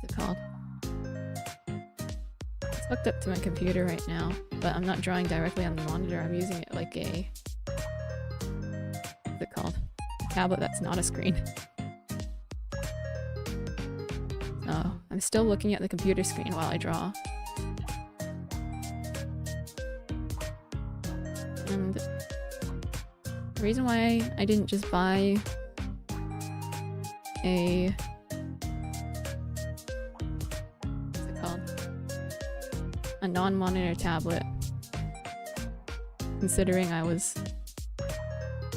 what's it called? It's hooked up to my computer right now, but I'm not drawing directly on the monitor. I'm using it like a, what's it called? A tablet that's not a screen. So I'm still looking at the computer screen while I draw. And the reason why I didn't just buy a, what's it called? A non-monitor tablet, considering I was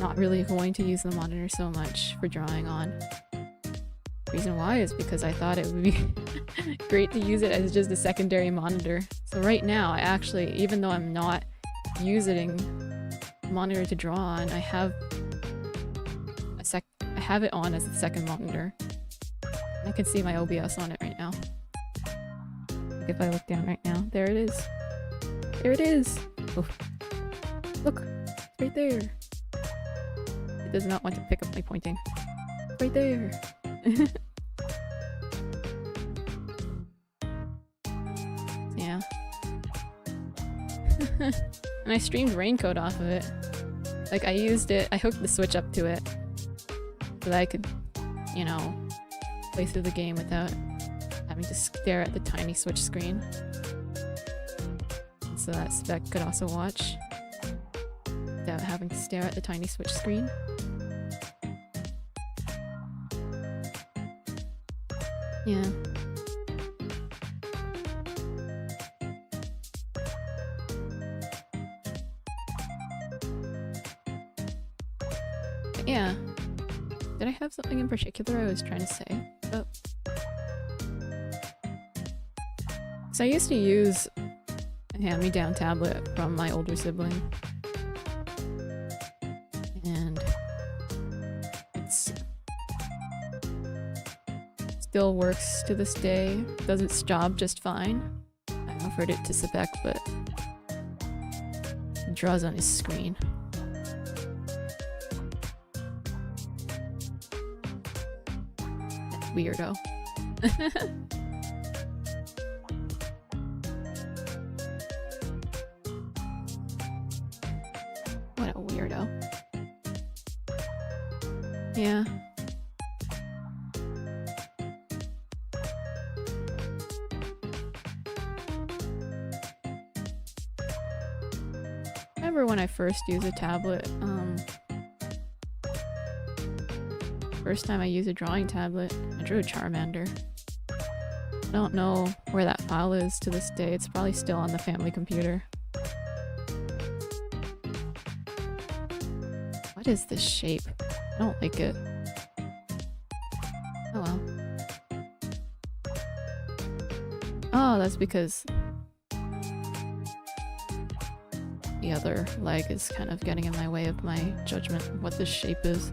not really going to use the monitor so much for drawing on. The reason why is because I thought it would be great to use it as just a secondary monitor. So right now, I actually, even though I'm not using monitor to draw on, I have it on as the second monitor. I can see my OBS on it right now. Like if I look down right now, there it is. There it is! Oof. Look! It's right there! It does not want to pick up my pointing. It's right there! Yeah. And I streamed Raincode off of it. Like, I used it, I hooked the Switch up to it so that I could, you know, play through the game without having to stare at the tiny Switch screen. And so that Spec could also watch without having to stare at the tiny Switch screen. Yeah. But yeah. Did I have something in particular I was trying to say about? So I used to use a hand-me-down tablet from my older sibling. still works to this day, does its job just fine. I offered it to Sebek, but he draws on his screen. Weirdo. What a weirdo. Yeah. I remember when I first used a tablet, first time I used a drawing tablet, I drew a Charmander. I don't know where that file is to this day. It's probably still on the family computer. What is this shape? I don't like it. Oh well. Oh, that's because the other leg is kind of getting in my way of my judgment of what this shape is.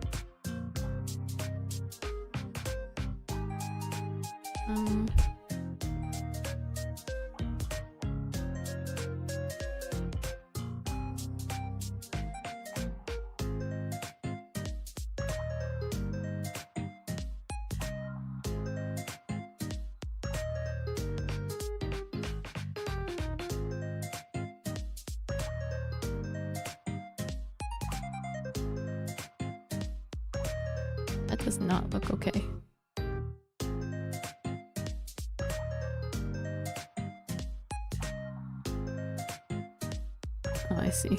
That does not look okay. Oh, I see.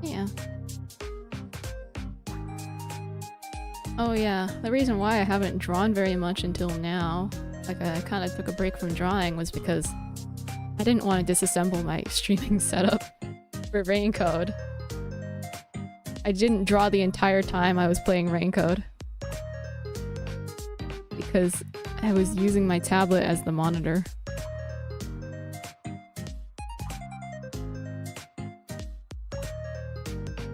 Yeah. Oh yeah, the reason why I haven't drawn very much until now, like I kind of took a break from drawing, was because I didn't want to disassemble my streaming setup for Raincode. I didn't draw the entire time I was playing Raincode because I was using my tablet as the monitor.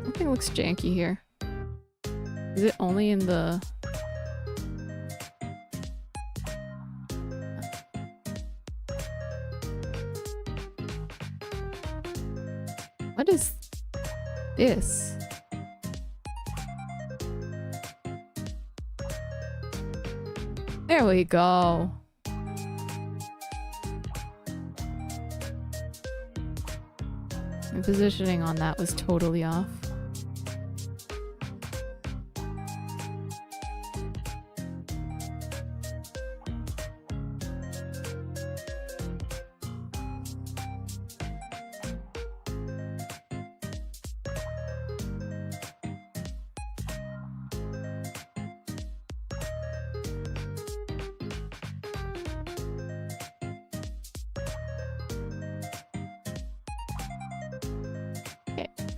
Something looks janky here. Is it only in the... What is this? There we go. The positioning on that was totally off.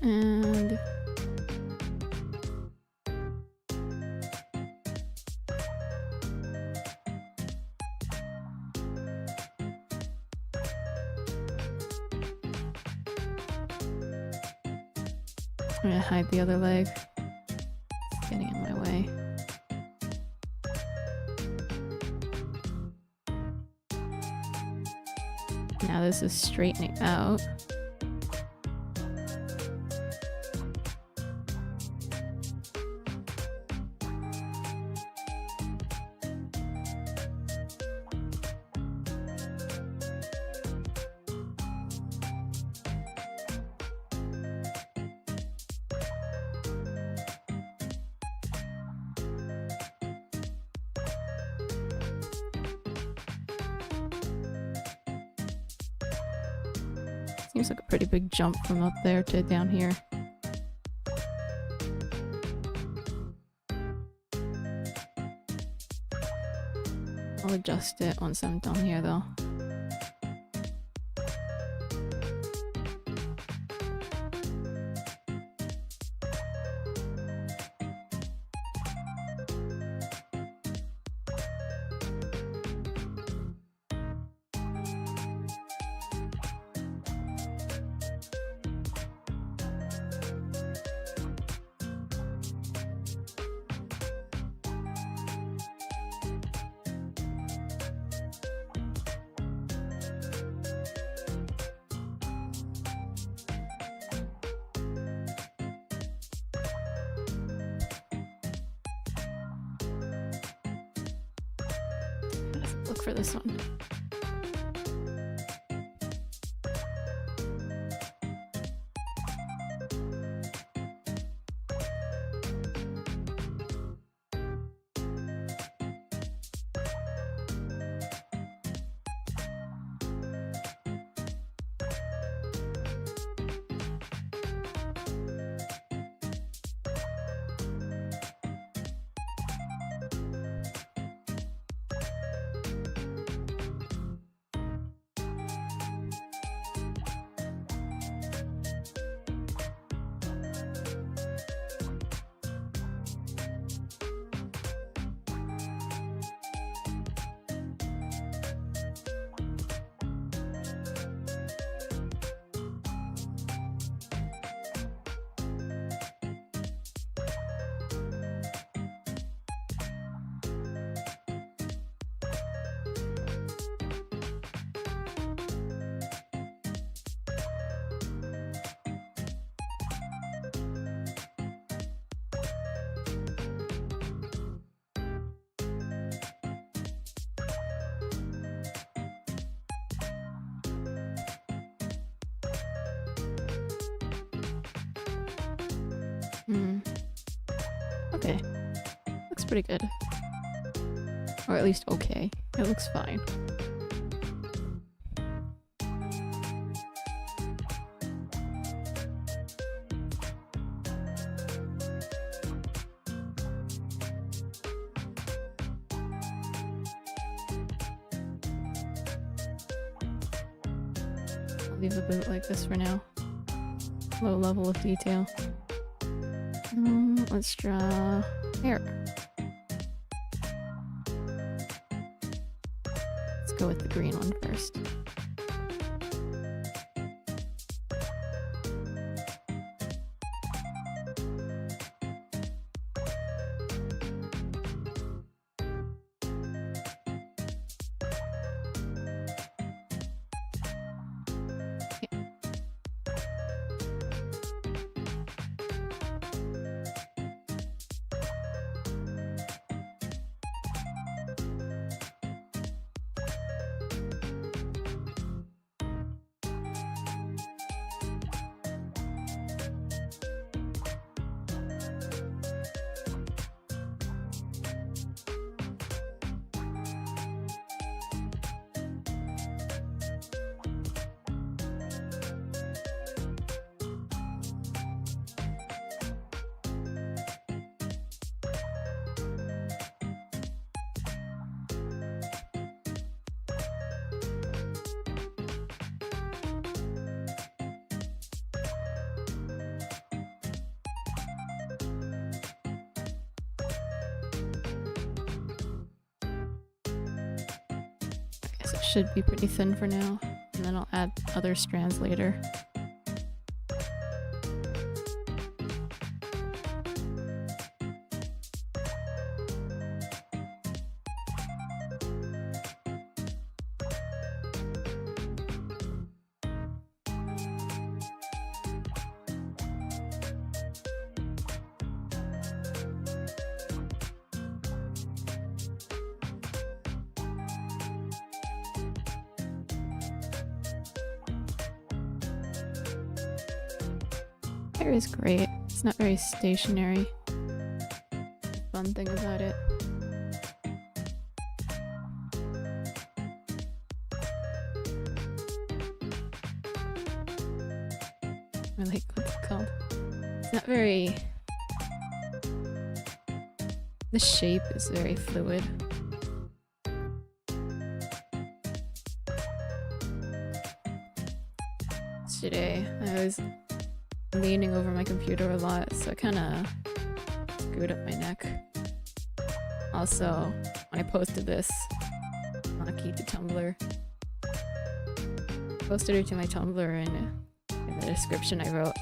And I'm gonna hide the other leg. It's getting in my way. Now this is straightening out. Seems like a pretty big jump from up there to down here. I'll adjust it once I'm done here though. look for this one. Okay. Looks pretty good. Or at least okay. It looks fine. I'll leave a bit like this for now. Low level of detail. Let's draw hair. Let's go with the green one first. Should be pretty thin for now, and then I'll add other strands later. Hair is great. It's not very stationary. Fun thing about it. Or like, what's it called? It's not very... The shape is very fluid. Today, I was leaning over my computer a lot, so I kind of screwed up my neck. Also, when I posted this Maki to Tumblr, posted it to my Tumblr, and in the description I wrote,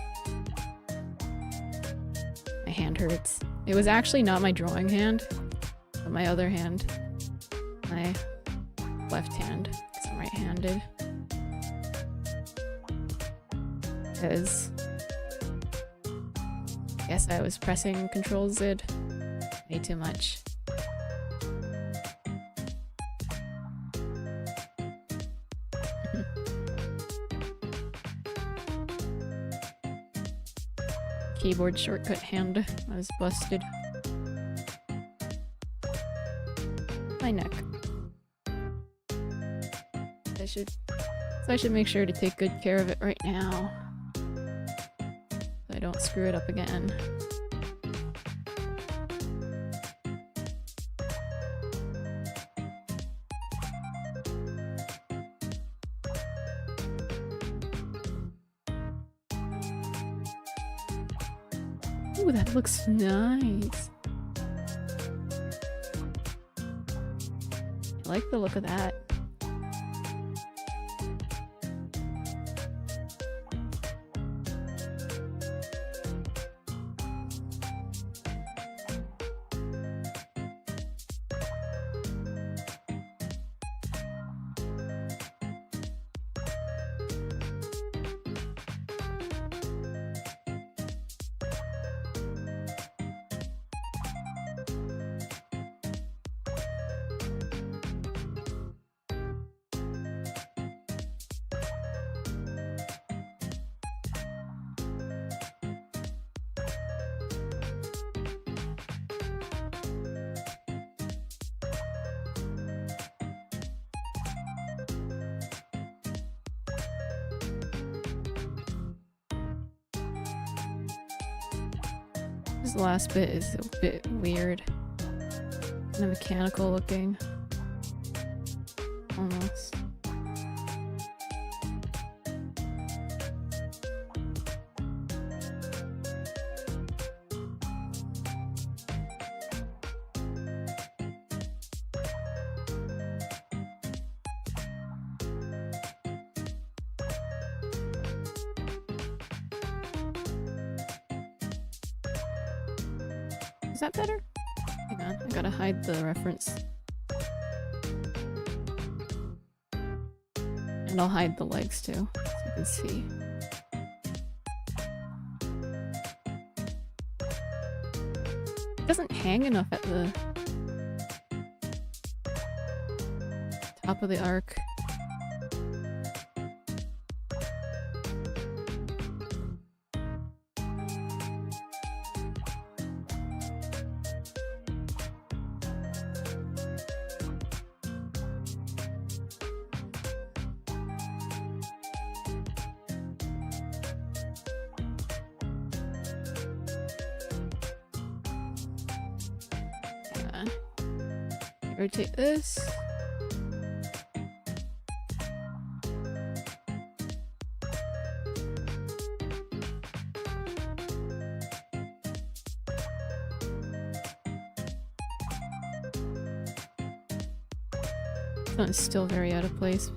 "My hand hurts." It was actually not my drawing hand, but my other hand, my left hand, because I'm right-handed. Because I guess I was pressing Control-Z way too much. keyboard shortcut hand was busted. My neck. I should make sure to take good care of it right now, so I don't screw it up again. Ooh, that looks nice. I like the look of that. This last bit is a bit weird. Kind of mechanical looking. Almost. Is that better? Hang on, I gotta hide the reference. And I'll hide the legs too, so you can see. It doesn't hang enough at the top of the arc. Rotate this. This one is still very out of place.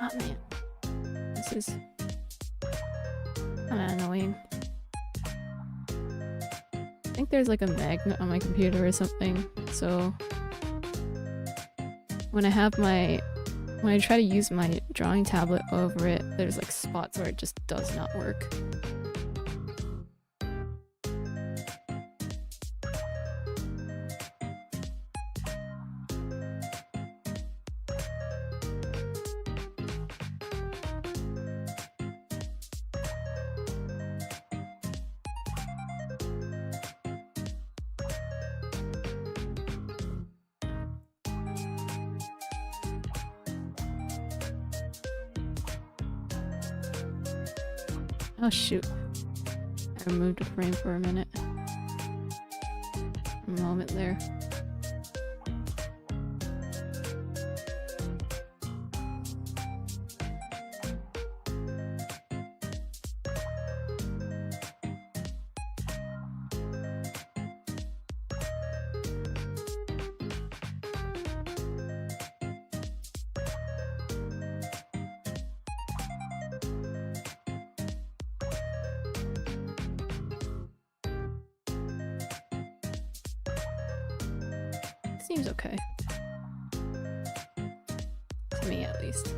Oh man, this is kind of annoying. I think there's like a magnet on my computer or something, so when I try to use my drawing tablet over it, there's like spots where it just does not work. Oh shoot. I removed a frame for a minute. A moment there. seems okay. To me, at least.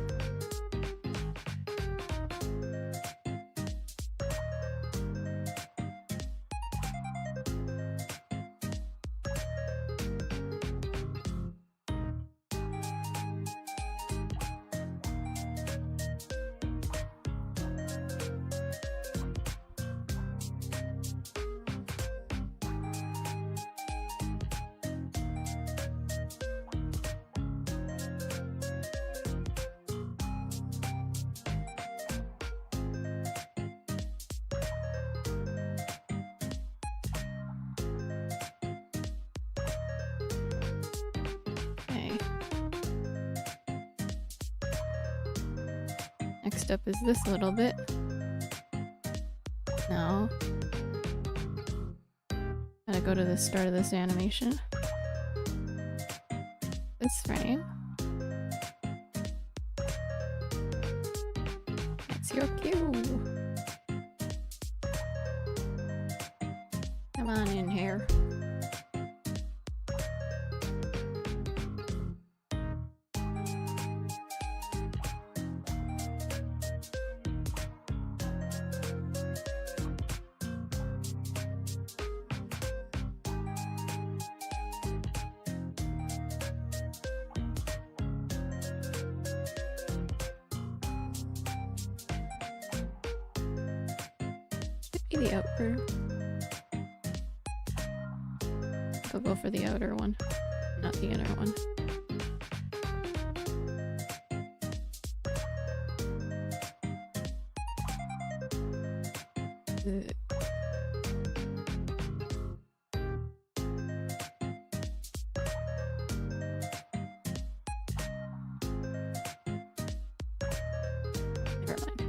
Next up is this little bit. Now, gotta go to the start of this animation. This frame. That's your cue. Come on in here. The outer. I'll go for the outer one, not the inner one. Never mind.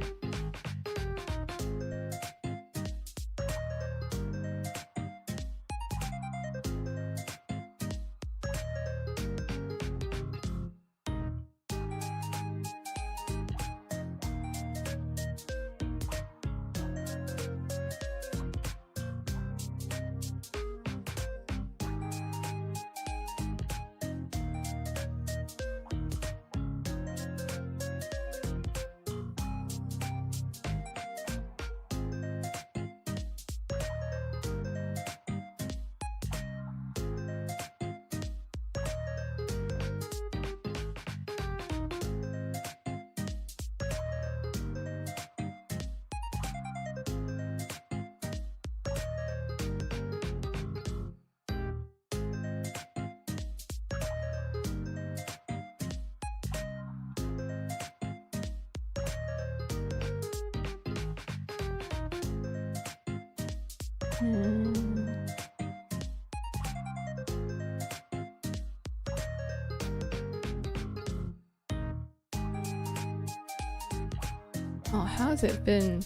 Oh, how's it been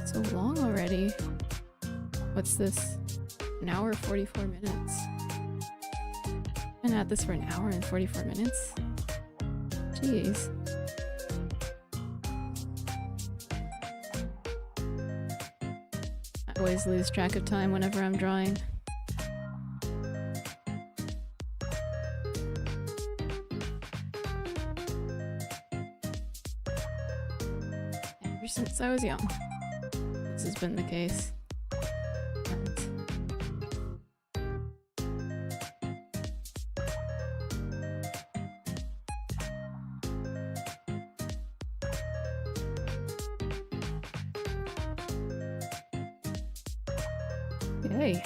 so long already? What's this? An hour 44 minutes. Been at this for an hour and 44 minutes? Jeez. I always lose track of time whenever I'm drawing. Ever since I was young, this has been the case. Yay.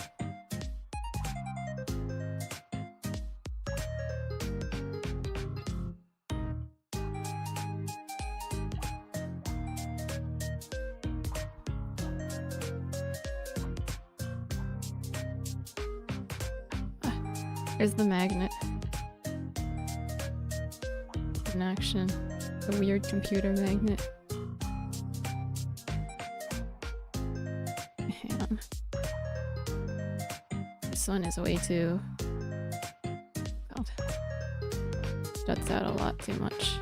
Here's the magnet in action. The weird computer magnet. Hang on. This one is way too... God. Juts out a lot too much.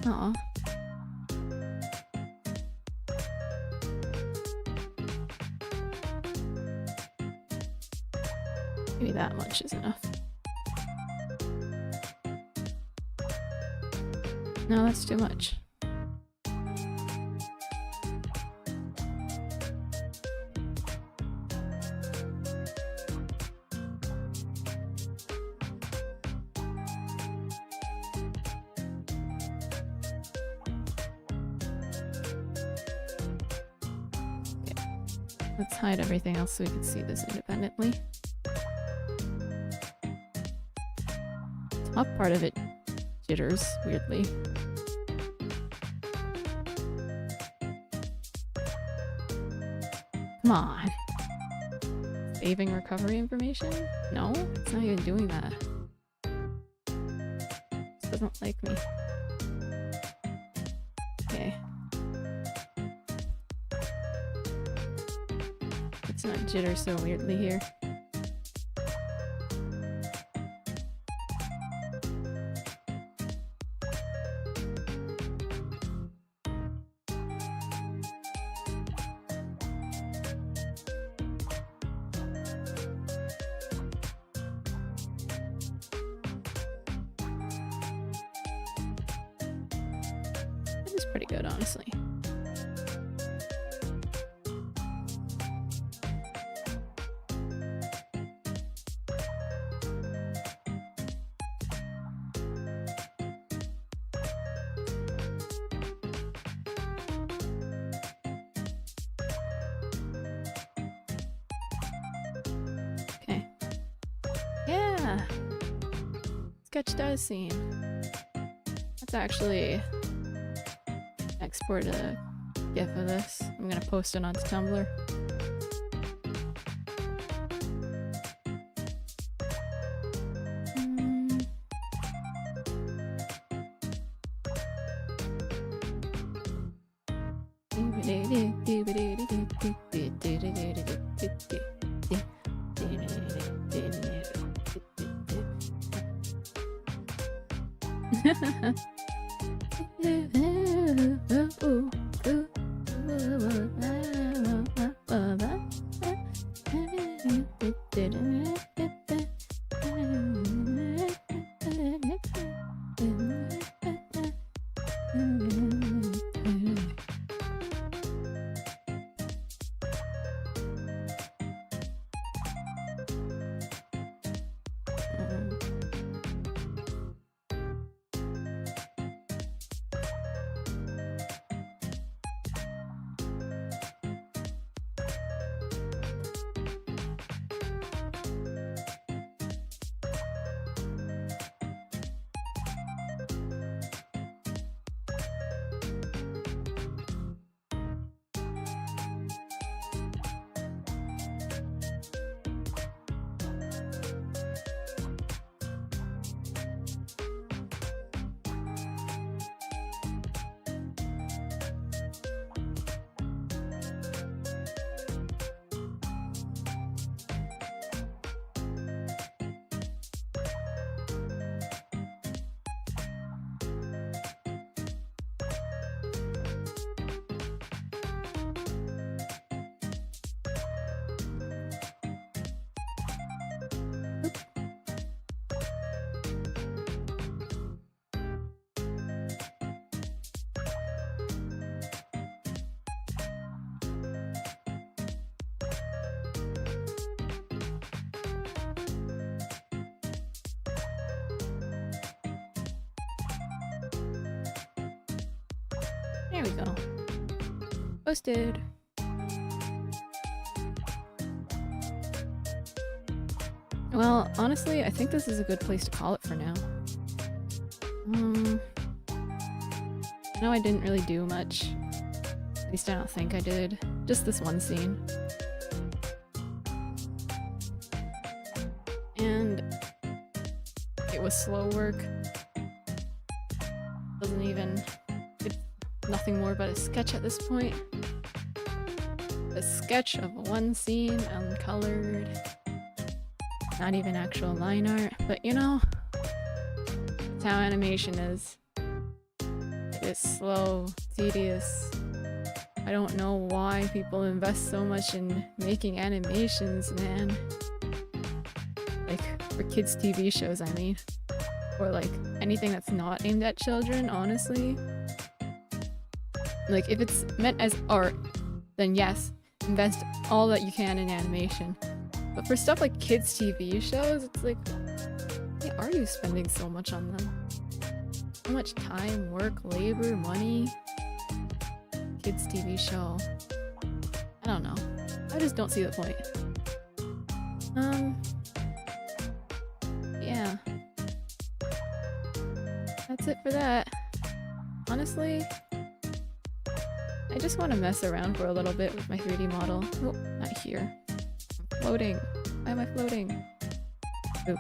Aw. Maybe that much is enough. No, that's too much. Let's hide everything else so we can see this independently. Top part of it jitters weirdly. Come on. Saving recovery information? No, it's not even doing that. It doesn't like me. Okay. It's not jitter so weirdly here. This is pretty good, honestly. Okay. Yeah! Sketch does seem. Let's actually export a GIF of this. I'm gonna post it onto Tumblr. There we go. Posted. Well, honestly, I think this is a good place to call it for now. I know I didn't really do much. At least I don't think I did. Just this one scene. And it was slow work. Doesn't even... It's nothing more but a sketch at this point. A sketch of one scene, uncolored. Not even actual line art, but you know, that's how animation is. It bit slow, tedious. I don't know why people invest so much in making animations, man. Like, for kids' TV shows, I mean. Or like, anything that's not aimed at children, honestly. Like, if it's meant as art, then yes, invest all that you can in animation. But for stuff like kids' TV shows, it's like, why are you spending so much on them? So much time, work, labor, money. Kids' TV show. I don't know. I just don't see the point. Yeah. That's it for that. Honestly, I just want to mess around for a little bit with my 3D model. Oh, not here. I'm floating. Why am I floating? Oop.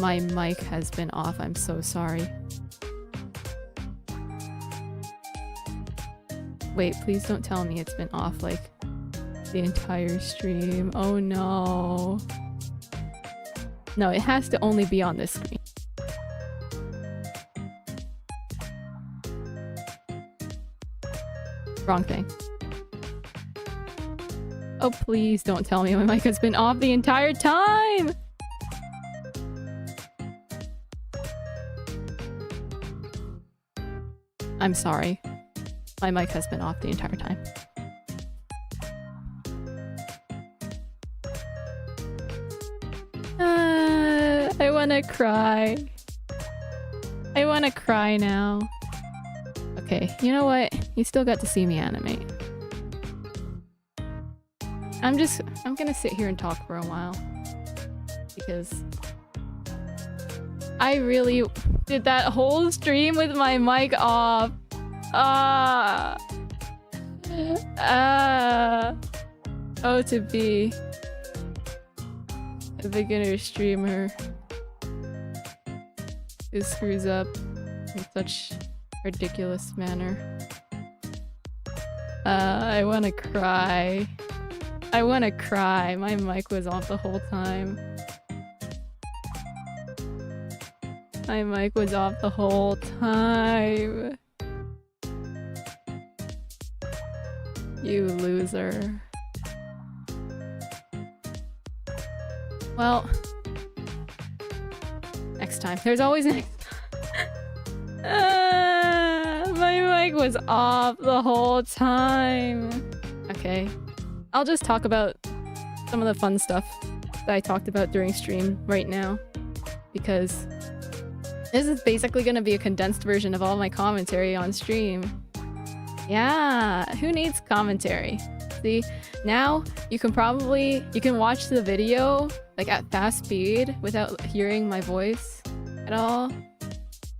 My mic has been off. I'm so sorry. Wait, please don't tell me it's been off like the entire stream. Oh no. No, it has to only be on this screen. Wrong thing. Oh, please don't tell me my mic has been off the entire time! I'm sorry. My mic has been off the entire time. I wanna cry. I wanna cry now. Okay, you know what? You still got to see me animate. I'm gonna sit here and talk for a while. Because I really did that whole stream with my mic off. Oh, to be a beginner streamer who screws up in such ridiculous manner. I wanna cry. I wanna cry. My mic was off the whole time. My mic was off the whole time. You loser. Well, next time. There's always next time. My mic was off the whole time. Okay. I'll just talk about some of the fun stuff that I talked about during stream right now. Because this is basically going to be a condensed version of all my commentary on stream. Yeah, who needs commentary? See, now you can watch the video like at fast speed without hearing my voice at all.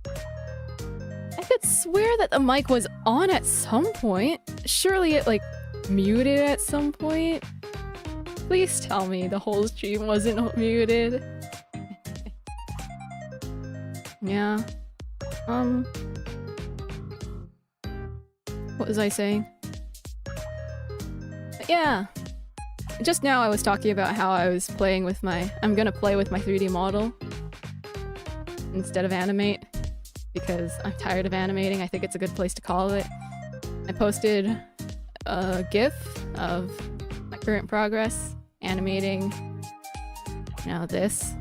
I could swear that the mic was on at some point. Surely it like muted at some point. Please tell me the whole stream wasn't muted. Yeah. What was I saying? But yeah. Just now I was talking about how I was playing with I'm gonna play with my 3D model instead of animate because I'm tired of animating. I think it's a good place to call it. I posted a GIF of my current progress animating. Now this.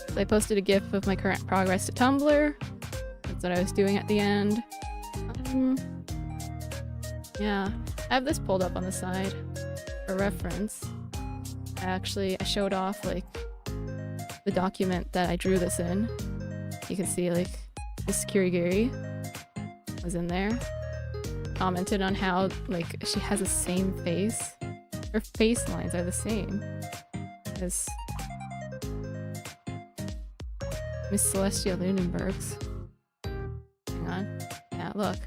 So I posted a GIF of my current progress to Tumblr. That's what I was doing at the end. Yeah, I have this pulled up on the side for reference. I showed off like the document that I drew this in. You can see like this Kirigiri was in there. Commented on how like she has the same face. Her face lines are the same as Miss Celestia Lunenberg's. Hang on. Yeah, look.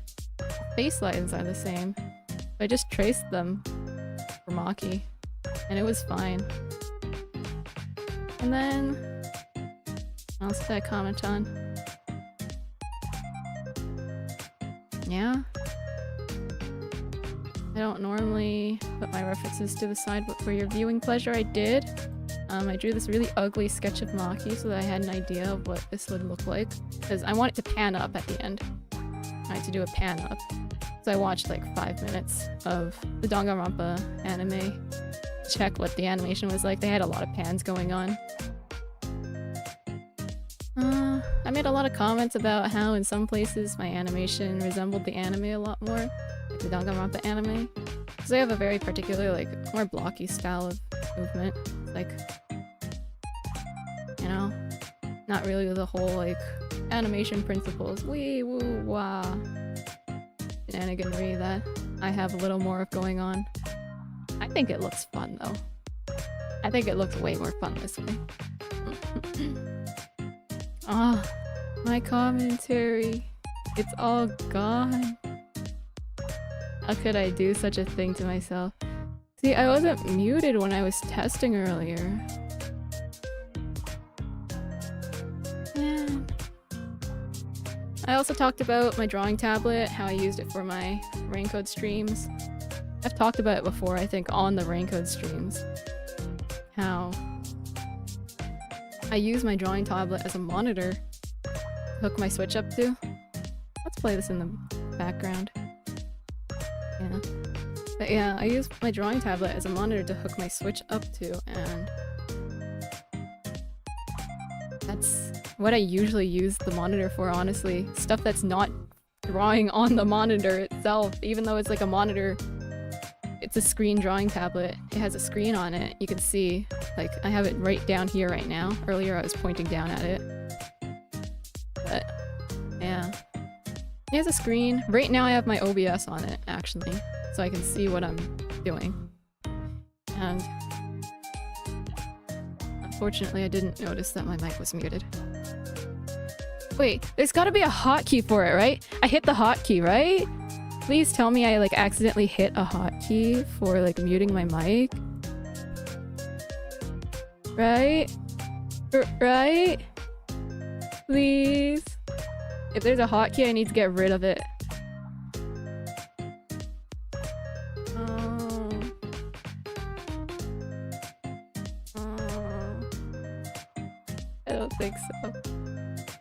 Face lines are the same. I just traced them for Maki, and it was fine. And then, what else did I comment on? Yeah. I don't normally put my references to the side, but for your viewing pleasure, I did. I drew this really ugly sketch of Maki so that I had an idea of what this would look like. Because I want it to pan up at the end. I had to do a pan up. So I watched like 5 minutes of the Danganronpa anime. Check what the animation was like. They had a lot of pans going on. I made a lot of comments about how in some places my animation resembled the anime a lot more. Like the Danganronpa anime. Because they have a very particular, like, more blocky style of movement. Like, you know, not really the whole, like, animation principles. Wee woo wah. Shenaniganry that I have a little more of going on. I think it looks fun, though. I think it looks way more fun this way. Ah, my commentary. It's all gone. How could I do such a thing to myself? See, I wasn't muted when I was testing earlier. Yeah. I also talked about my drawing tablet, how I used it for my Raincode streams. I've talked about it before, I think, on the Raincode streams. How I use my drawing tablet as a monitor to hook my Switch up to. Let's play this in the background. Yeah. But yeah, I use my drawing tablet as a monitor to hook my Switch up to, and that's what I usually use the monitor for, honestly. Stuff that's not drawing on the monitor itself, even though it's like a monitor. It's a screen drawing tablet. It has a screen on it. You can see, like, I have it right down here right now. Earlier I was pointing down at it. But, yeah. It has a screen. Right now I have my OBS on it, actually. So I can see what I'm doing. And unfortunately I didn't notice that my mic was muted. Wait, there's gotta be a hotkey for it, right? I hit the hotkey, right? Please tell me I like accidentally hit a hotkey for like muting my mic. Right? Right? Please? If there's a hotkey, I need to get rid of it. I don't think so.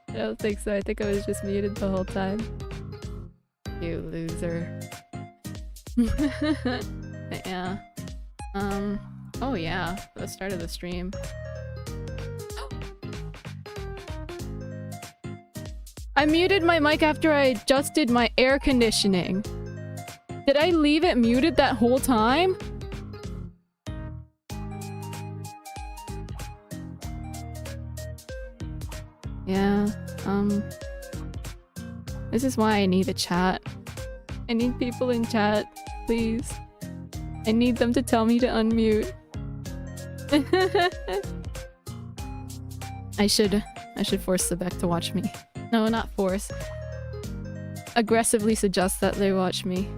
I don't think so. I think I was just muted the whole time. You loser. Yeah. Oh yeah, the start of the stream. I muted my mic after I adjusted my air conditioning. Did I leave it muted that whole time? Yeah, this is why I need a chat. I need people in chat, please. I need them to tell me to unmute. I should force Sebek to watch me. No, not force. Aggressively suggest that they watch me.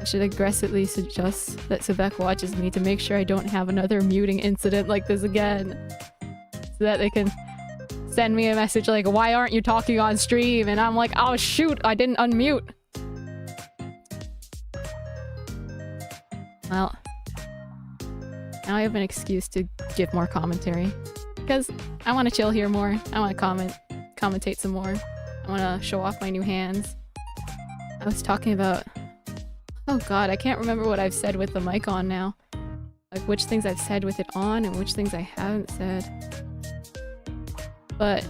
I should aggressively suggest that Sebek watches me to make sure I don't have another muting incident like this again. So that they can send me a message like, why aren't you talking on stream? And I'm like, oh shoot, I didn't unmute. Well, now I have an excuse to give more commentary. Because I want to chill here more. I want to commentate some more. I want to show off my new hands. I was talking about... Oh god, I can't remember what I've said with the mic on now. Like which things I've said with it on and which things I haven't said. But,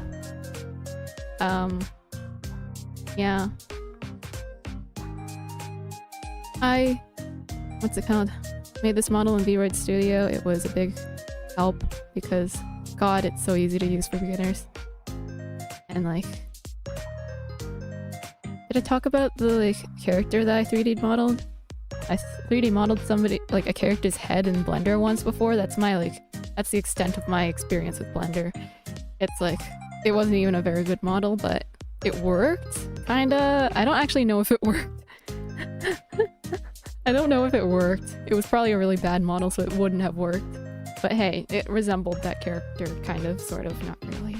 yeah. What's it called? Made this model in V3 Studio. It was a big help because, god, it's so easy to use for beginners. And like, did I talk about the like character that I 3D modeled? I 3D modeled somebody, like a character's head in Blender once before. That's the extent of my experience with Blender. It's like, it wasn't even a very good model, but it worked, kinda. I don't actually know if it worked. I don't know if it worked. It was probably a really bad model, so it wouldn't have worked. But hey, it resembled that character, kind of, sort of, not really.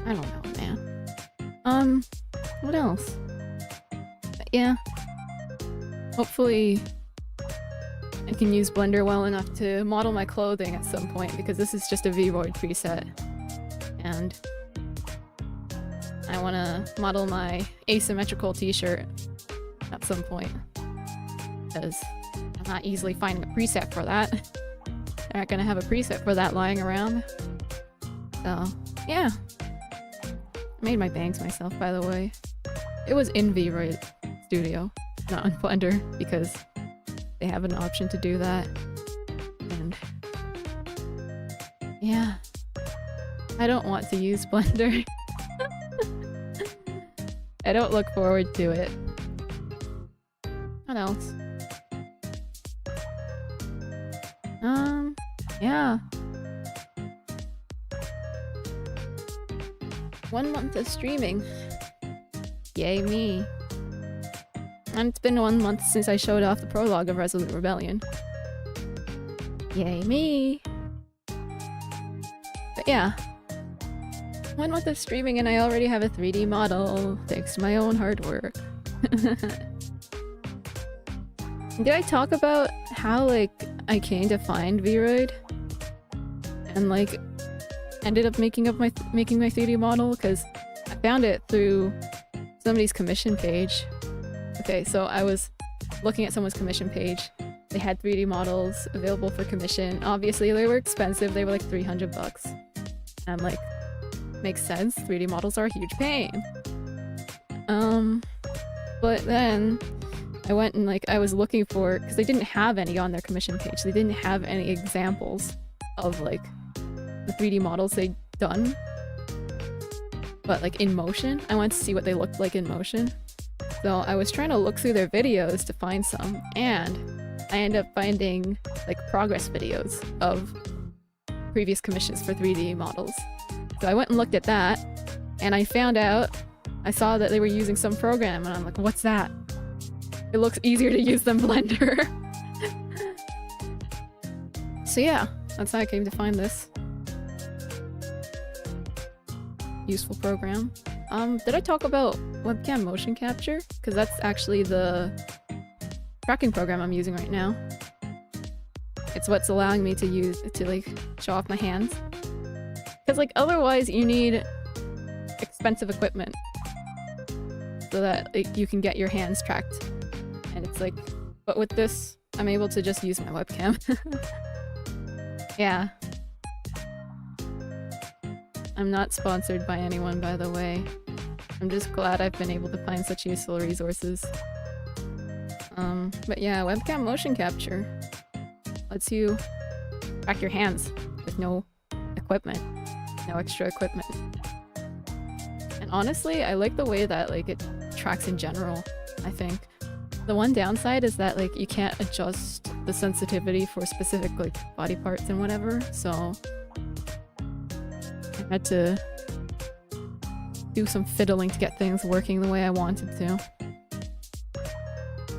I don't know, man. What else? But yeah. Hopefully, I can use Blender well enough to model my clothing at some point, because this is just a V3 preset. And I want to model my asymmetrical t-shirt at some point. Because I'm not easily finding a preset for that. They're not gonna have a preset for that lying around. So, yeah. I made my bangs myself, by the way. It was in V3 Studio, not on Blender, because they have an option to do that. And yeah. I don't want to use Blender. I don't look forward to it. What else? Yeah. 1 month of streaming. Yay me. And it's been 1 month since I showed off the prologue of Resolute Rebellion. Yay me! But yeah. 1 month of streaming and I already have a 3D model, thanks to my own hard work. Did I talk about how, like, I came to find V-Roid? And, like, ended up making my 3D model? Because I found it through somebody's commission page. Okay, so I was looking at someone's commission page. They had 3D models available for commission. Obviously, they were expensive. They were like $300. And I'm like, makes sense. 3D models are a huge pain. But then I went and like I was looking for, because they didn't have any on their commission page. They didn't have any examples of like the 3D models they'd done, but like in motion. I wanted to see what they looked like in motion. So I was trying to look through their videos to find some, and I ended up finding like progress videos of previous commissions for 3D models. So I went and looked at that, and I found out, I saw that they were using some program, and I'm like, what's that? It looks easier to use than Blender. So yeah, that's how I came to find this useful program. Did I talk about webcam motion capture? Because that's actually the tracking program I'm using right now. It's what's allowing me to use to like show off my hands. Because like otherwise you need expensive equipment so that like, you can get your hands tracked. And it's like, but with this, I'm able to just use my webcam. Yeah. I'm not sponsored by anyone, by the way. I'm just glad I've been able to find such useful resources. But yeah, webcam motion capture lets you track your hands with no equipment, no extra equipment. And honestly, I like the way that like it tracks in general, I think. The one downside is that like you can't adjust the sensitivity for specific like body parts and whatever, so I had to do some fiddling to get things working the way I wanted to.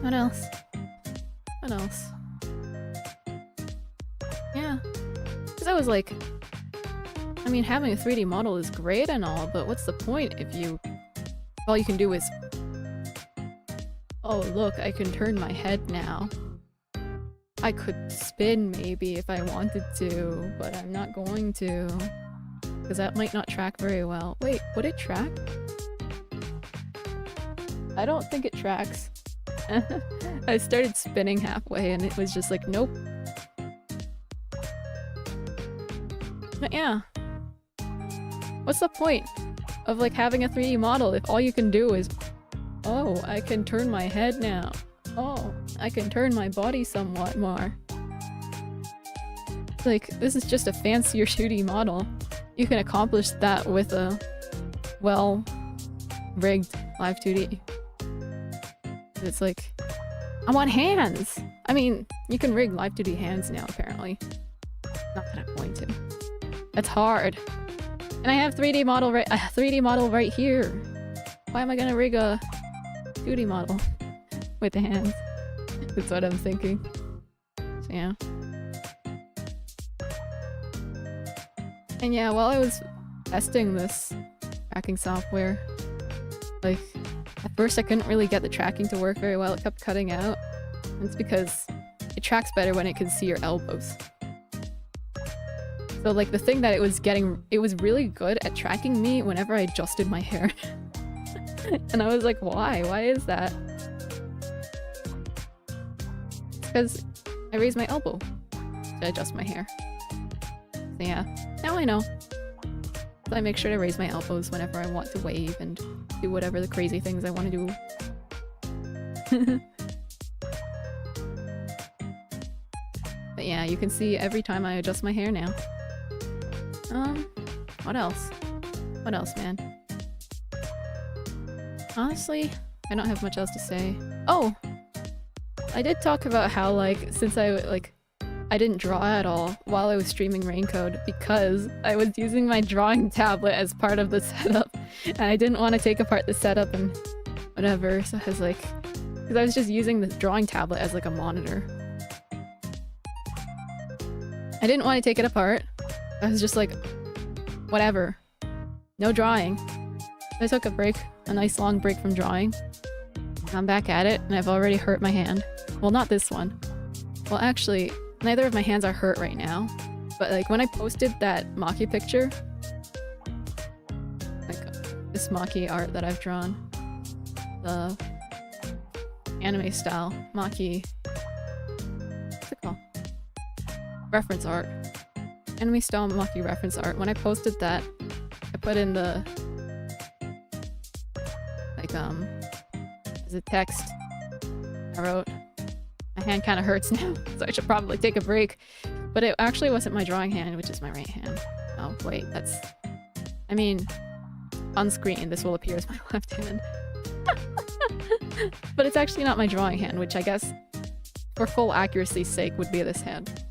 What else? What else? Yeah. Because I was like, I mean, having a 3D model is great and all, but what's the point if all you can do is, oh look, I can turn my head now. I could spin maybe if I wanted to, but I'm not going to. Because that might not track very well. Wait, would it track? I don't think it tracks. I started spinning halfway and it was just like, nope. But yeah. What's the point of like having a 3D model if all you can do is, oh, I can turn my head now. Oh, I can turn my body somewhat more. Like, this is just a fancier 2D model. You can accomplish that with a well-rigged live 2D. It's like, I want hands! I mean, you can rig live 2D hands now, apparently. Not that I'm going to. That's hard. And I have a 3D model right here. Why am I gonna rig a 2D model with the hands? That's what I'm thinking. So yeah. And yeah, while I was testing this tracking software, like, at first I couldn't really get the tracking to work very well. It kept cutting out. And it's because it tracks better when it can see your elbows. So like the thing that it was really good at tracking me whenever I adjusted my hair. And I was like, why? Why is that? Because I raise my elbow to adjust my hair. So yeah, now I know. So I make sure to raise my elbows whenever I want to wave and do whatever the crazy things I want to do. But yeah, you can see every time I adjust my hair now. What else? What else, man? Honestly, I don't have much else to say. Oh! I did talk about how, like, since I didn't draw at all while I was streaming Raincode because I was using my drawing tablet as part of the setup, and I didn't want to take apart the setup and whatever, so I was like, Because I was just using the drawing tablet as like a monitor. I didn't want to take it apart. I was just like, whatever. No drawing. I took a break, a nice long break from drawing. I'm back at it, and I've already hurt my hand. Well, not this one. Well, actually, neither of my hands are hurt right now. But like when I posted that Maki picture, like this Maki art that I've drawn, the anime style Maki, what's it called? Reference art. Anime style Maki reference art. When I posted that, I put in the like as a text. I wrote, my hand kind of hurts now, so I should probably take a break. But it actually wasn't my drawing hand, which is my right hand. Oh wait, that's, I mean, on screen this will appear as my left hand. But it's actually not my drawing hand, which I guess for full accuracy's sake would be this hand.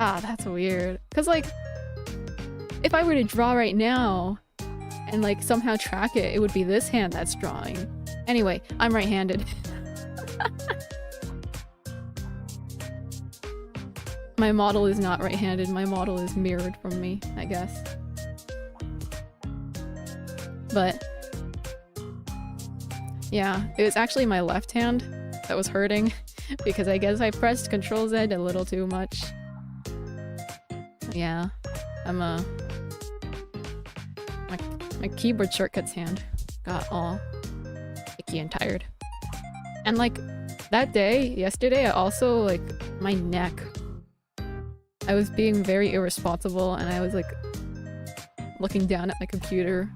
Ah, that's weird. Cause like, if I were to draw right now and like somehow track it, it would be this hand that's drawing. Anyway, I'm right-handed. My model is not right-handed, my model is mirrored from me, I guess. But yeah, it was actually my left hand that was hurting because I guess I pressed Control Z a little too much. Yeah, I'm my keyboard shortcuts hand got all icky and tired. And like that day, yesterday, I also like my neck. I was being very irresponsible and I was like looking down at my computer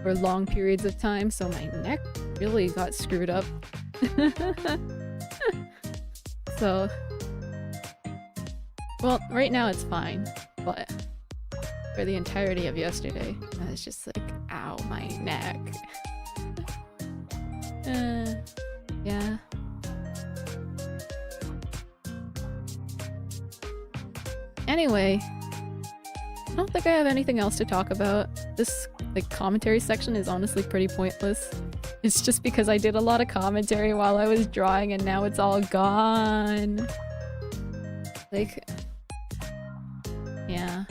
for long periods of time, so my neck really got screwed up. So, well, right now it's fine, but for the entirety of yesterday, I was just like, ow, my neck. Yeah. Anyway, I don't think I have anything else to talk about. This like commentary section is honestly pretty pointless. It's just because I did a lot of commentary while I was drawing and now it's all gone. Like, yeah.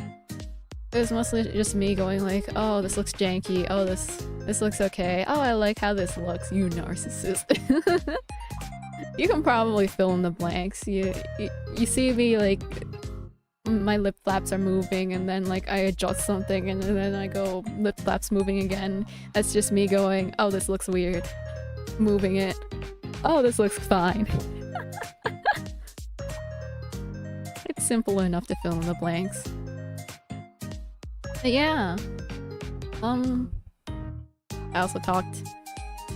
It was mostly just me going like, oh, this looks janky. Oh, this looks okay. Oh, I like how this looks, you narcissist. You can probably fill in the blanks. You see me like, my lip flaps are moving and then like I adjust something and then I go lip flaps moving again. That's just me going, oh, this looks weird. Moving it. Oh, this looks fine. It's simple enough to fill in the blanks. But yeah. I also talked.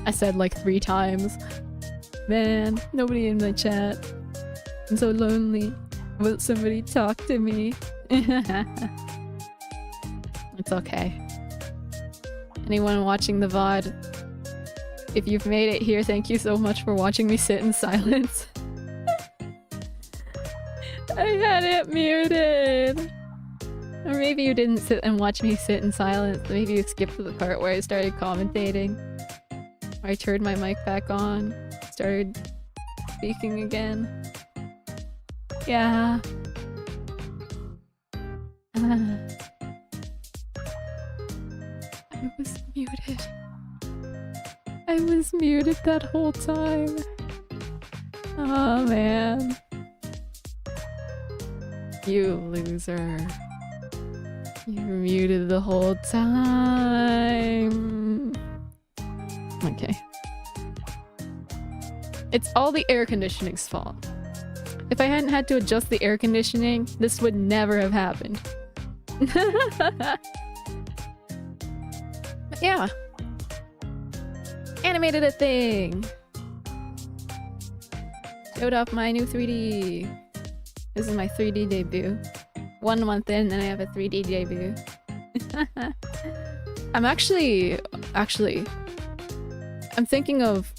I said like 3 times. Man, nobody in my chat. I'm so lonely. Will somebody talk to me? It's okay. Anyone watching the VOD, if you've made it here, thank you so much for watching me sit in silence. I had it muted! Or maybe you didn't sit and watch me sit in silence. Maybe you skipped to the part where I started commentating. Or I turned my mic back on, started speaking again. Yeah. I was muted. I was muted that whole time. Oh man. You loser. You were muted the whole time. Okay. It's all the air conditioning's fault. If I hadn't had to adjust the air conditioning, this would never have happened. But yeah. Animated a thing! Showed off my new 3D. This is my 3D debut. 1 month in and I have a 3D debut. I'm actually, I'm thinking of...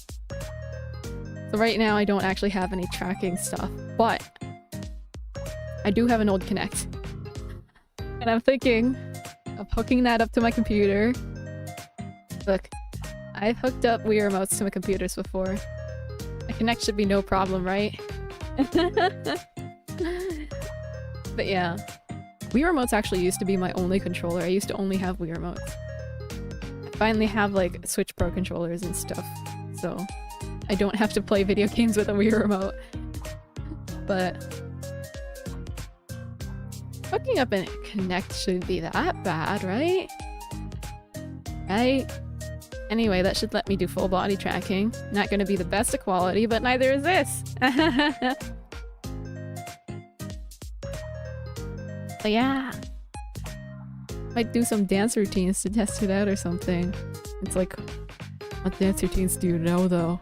So right now I don't actually have any tracking stuff, but I do have an old Kinect. And I'm thinking of hooking that up to my computer. Look, I've hooked up Wii remotes to my computers before. A Connect should be no problem, right? But yeah. Wii remotes actually used to be my only controller. I used to only have Wii remotes. I finally have like Switch Pro controllers and stuff, so I don't have to play video games with a Wii remote. But hooking up a Connect shouldn't be that bad, right? Right? Anyway, that should let me do full body tracking. Not gonna be the best of quality, but neither is this! But yeah. Might do some dance routines to test it out or something. It's like, what dance routines do you know though?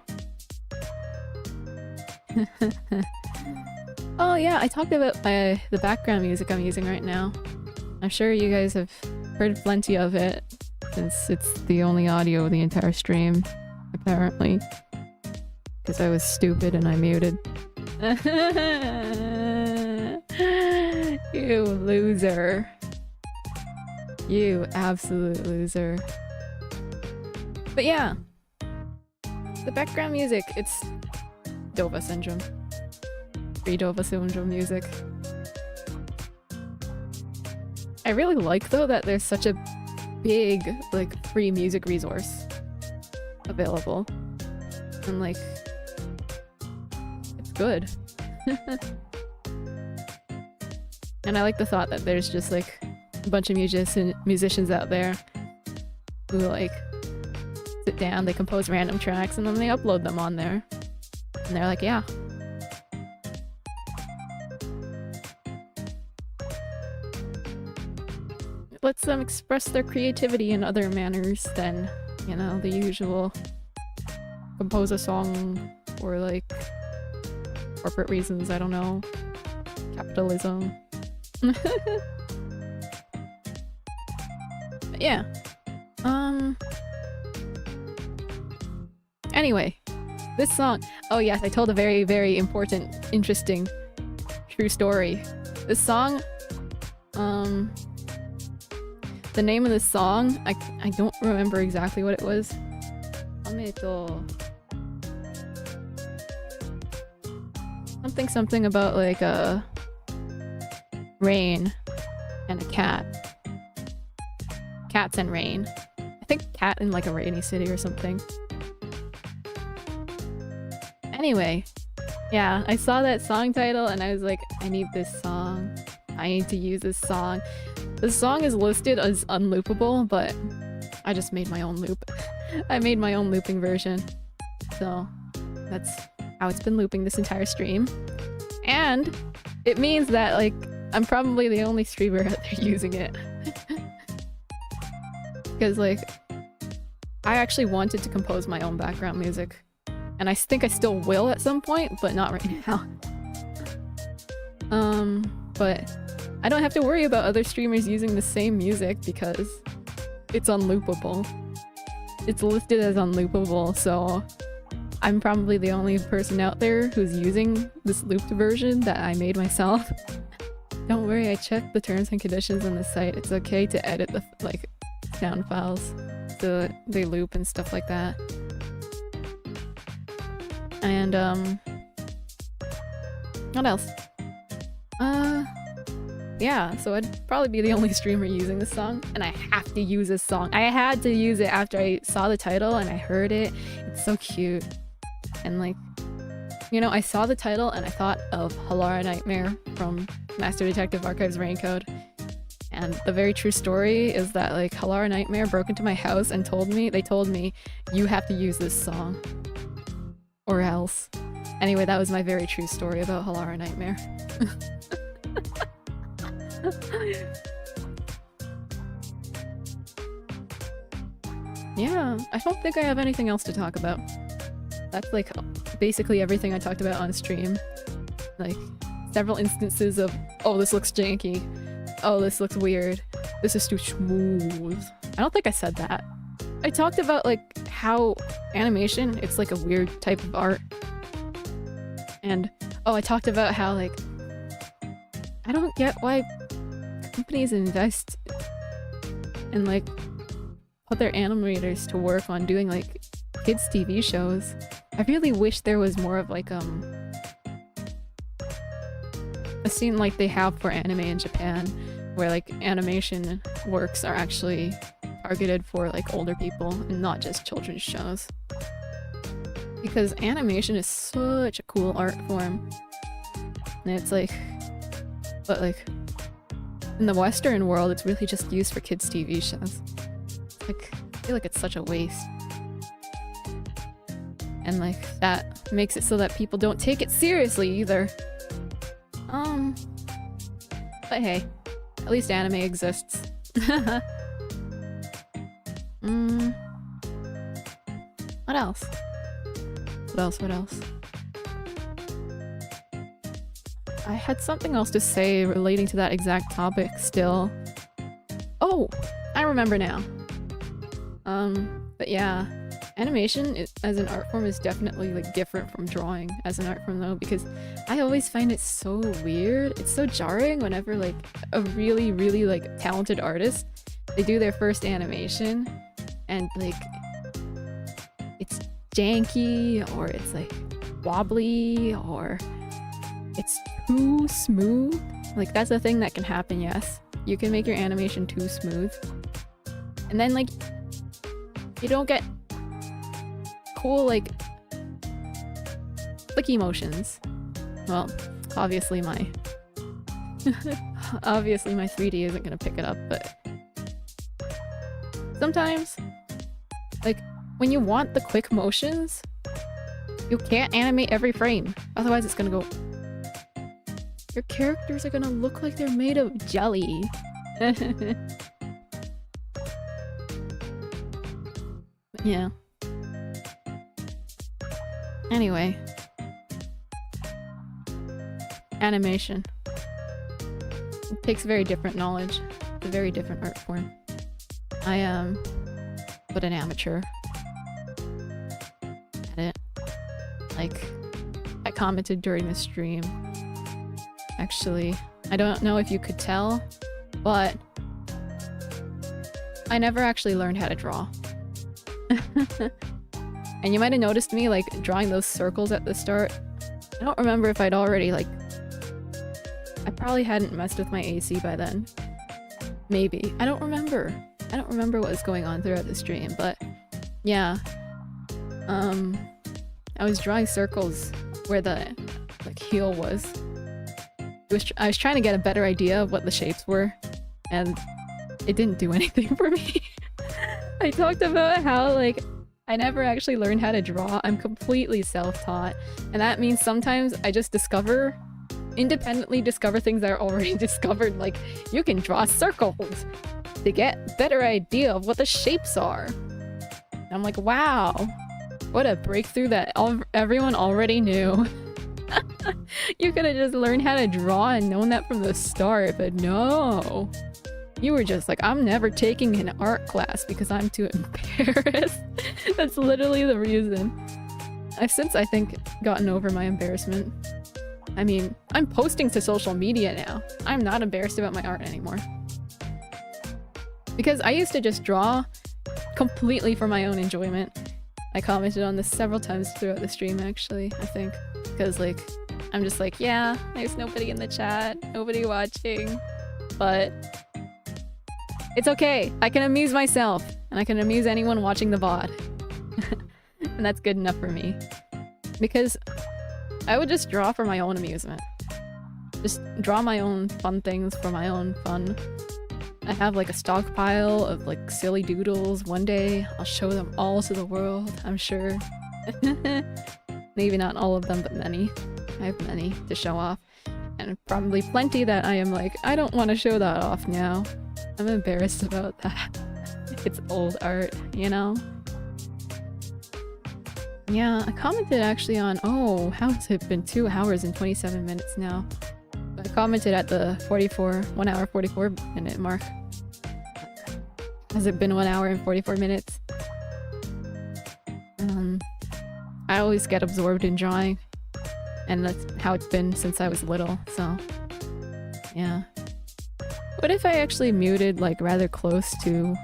Oh yeah, I talked about the background music I'm using right now. I'm sure you guys have heard plenty of it, since it's the only audio of the entire stream, apparently. Because I was stupid and I muted. You loser. You absolute loser. But yeah. The background music, it's Dova Syndrome. Free Dova Syndrome music. I really like though that there's such a big like free music resource available. And like it's good. And I like the thought that there's just like a bunch of musicians out there who like sit down, they compose random tracks and then they upload them on there. And they're like, yeah. It lets them express their creativity in other manners than, you know, the usual compose a song for like corporate reasons, I don't know. Capitalism. But yeah. Anyway, this song. Oh yes, I told a very, very important, interesting, true story. This song, the name of this song, I don't remember exactly what it was. Something about like rain and a cat. Cats and rain. I think cat in like a rainy city or something. Anyway, yeah, I saw that song title and I was like, I need this song. I need to use this song. The song is listed as unloopable, but I just made my own loop. I made my own looping version. So that's how it's been looping this entire stream. And it means that like I'm probably the only streamer out there using it. Because like I actually wanted to compose my own background music. And I think I still will at some point, but not right now. But I don't have to worry about other streamers using the same music because it's unloopable. It's listed as unloopable, so I'm probably the only person out there who's using this looped version that I made myself. Don't worry, I checked the terms and conditions on the site. It's okay to edit the like sound files so they loop and stuff like that. And what else? Yeah, so I'd probably be the only streamer using this song, and I have to use this song. I had to use it after I saw the title and I heard it. It's so cute. And like, you know, I saw the title and I thought of Halara Nightmare from Master Detective Archives Raincode. And the very true story is that like Halara Nightmare broke into my house and they told me, you have to use this song. Or else. Anyway, that was my very true story about Halara Nightmare. Yeah, I don't think I have anything else to talk about. That's like basically everything I talked about on stream. Like several instances of, oh, this looks janky. Oh, this looks weird. This is too smooth. I don't think I said that. I talked about like how animation, it's like a weird type of art. And oh, I talked about how like I don't get why companies invest and like put their animators to work on doing like kids TV shows. I really wish there was more of like a scene like they have for anime in Japan, where like animation works are actually targeted for like older people and not just children's shows. Because animation is such a cool art form. And it's like, but like in the Western world, it's really just used for kids' TV shows. Like, I feel like it's such a waste. And like that makes it so that people don't take it seriously either. But hey, at least anime exists. What else? What else? I had something else to say relating to that exact topic still. Oh, I remember now. But yeah, animation as an art form is definitely like different from drawing as an art form though, because I always find it so weird. It's so jarring whenever like a really, really like talented artist, they do their first animation and like it's janky or it's like wobbly or it's too smooth. Like that's a thing that can happen, yes. You can make your animation too smooth. And then like you don't get cool like flicky motions. Well, obviously my 3D isn't gonna pick it up, but sometimes like when you want the quick motions, you can't animate every frame. Otherwise it's gonna go. Your characters are gonna look like they're made of jelly. Yeah. Anyway. Animation. It takes very different knowledge. It's a very different art form. I am but an amateur at it. Like, I commented during the stream. Actually, I don't know if you could tell, but I never actually learned how to draw. And you might have noticed me like drawing those circles at the start. I don't remember if I'd already like... I probably hadn't messed with my AC by then. Maybe. I don't remember. I don't remember what was going on throughout the stream, but yeah. I was drawing circles where the like heel was. I was trying to get a better idea of what the shapes were, and it didn't do anything for me. I talked about how like I never actually learned how to draw. I'm completely self-taught, and that means sometimes I just independently discover things that are already discovered. Like, you can draw circles to get a better idea of what the shapes are. And I'm like, wow, what a breakthrough that everyone already knew. You could have just learned how to draw and known that from the start, but no. You were just like, I'm never taking an art class because I'm too embarrassed. That's literally the reason. I've since, I think, gotten over my embarrassment. I mean, I'm posting to social media now. I'm not embarrassed about my art anymore. Because I used to just draw completely for my own enjoyment. I commented on this several times throughout the stream, actually, I think. Because, like, I'm just like, yeah, there's nobody in the chat, nobody watching, but it's okay. I can amuse myself, and I can amuse anyone watching the VOD. And that's good enough for me. Because I would just draw for my own amusement. Just draw my own fun things for my own fun. I have like a stockpile of like silly doodles. One day I'll show them all to the world, I'm sure. Maybe not all of them, but many. I have many to show off. And probably plenty that I am like, I don't want to show that off now. I'm embarrassed about that. It's old art, you know? Yeah, I commented actually on, oh, how has it been 2 hours and 27 minutes now? I commented at the 1 hour 44 minute mark. Has it been 1 hour and 44 minutes? I always get absorbed in drawing, and that's how it's been since I was little, so yeah. What if I actually muted like rather close to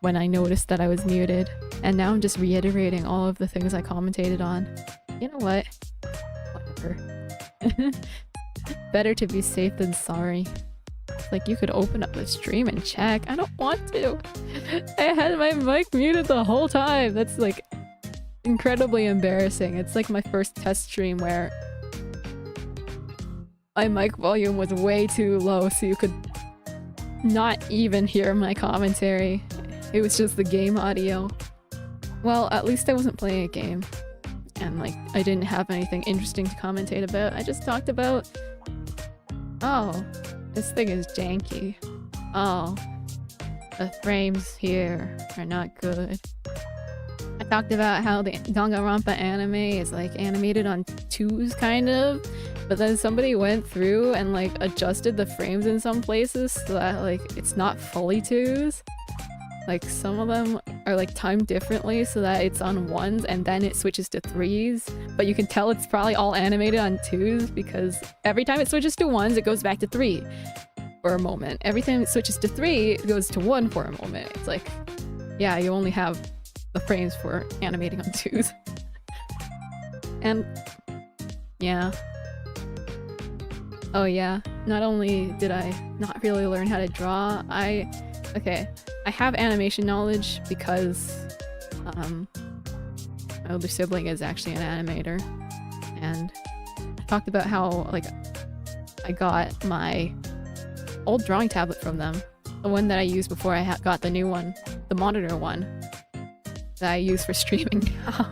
when I noticed that I was muted? And now I'm just reiterating all of the things I commentated on. You know what? Whatever. Better to be safe than sorry. Like, you could open up the stream and check. I don't want to. I had my mic muted the whole time. That's like incredibly embarrassing. It's like my first test stream where my mic volume was way too low so you could not even hear my commentary. It was just the game audio. Well, at least I wasn't playing a game. And like, I didn't have anything interesting to commentate about. I just talked about, oh, this thing is janky. Oh, the frames here are not good. I talked about how the Danganronpa anime is like animated on twos kind of, but then somebody went through and like adjusted the frames in some places so that like it's not fully twos. Like some of them are like timed differently so that it's on ones and then it switches to threes, but you can tell it's probably all animated on twos because every time it switches to ones it goes back to three for a moment. Every time it switches to three it goes to one for a moment. It's like, yeah, you only have the frames for animating on twos. And yeah. Oh yeah, not only did I not really learn how to draw, I have animation knowledge because my older sibling is actually an animator, and I talked about how like I got my old drawing tablet from them, the one that I used before I got the new one, the monitor one that I use for streaming now.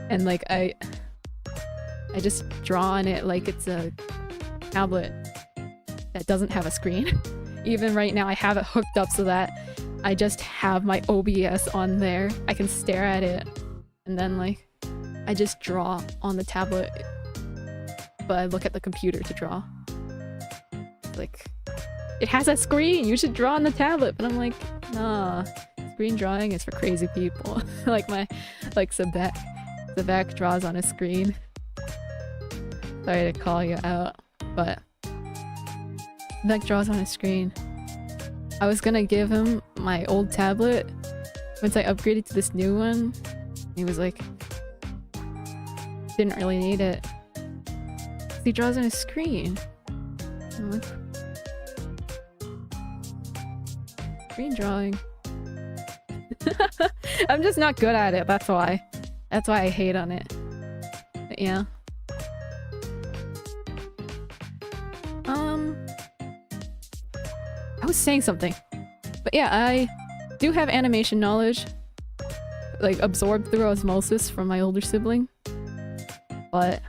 And like I just draw on it like it's a tablet that doesn't have a screen. Even right now I have it hooked up so that I just have my OBS on there. I can stare at it and then like I just draw on the tablet, but I look at the computer to draw. Like, it has a screen, you should draw on the tablet, but I'm like, nah, screen drawing is for crazy people. like Sebek draws on a screen. Sorry to call you out, but Sebek draws on a screen. I was gonna give him my old tablet once I upgraded to this new one. He was like, didn't really need it. He draws on a screen. I'm like, screen drawing. I'm just not good at it, that's why. That's why I hate on it. But yeah. I was saying something. But yeah, I do have animation knowledge. Like, absorbed through osmosis from my older sibling. But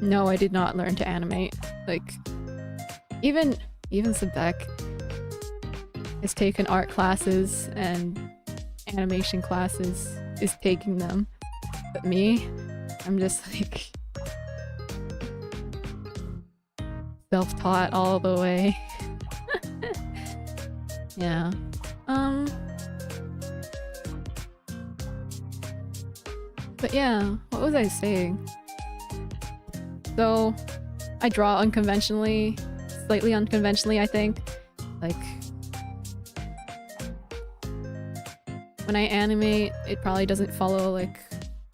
no, I did not learn to animate. Like, even Sebek has taken art classes and animation classes, is taking them. But me, I'm just like self-taught all the way. Yeah. But yeah, what was I saying? So, I draw unconventionally, slightly unconventionally, I think. Like, when I animate, it probably doesn't follow, like,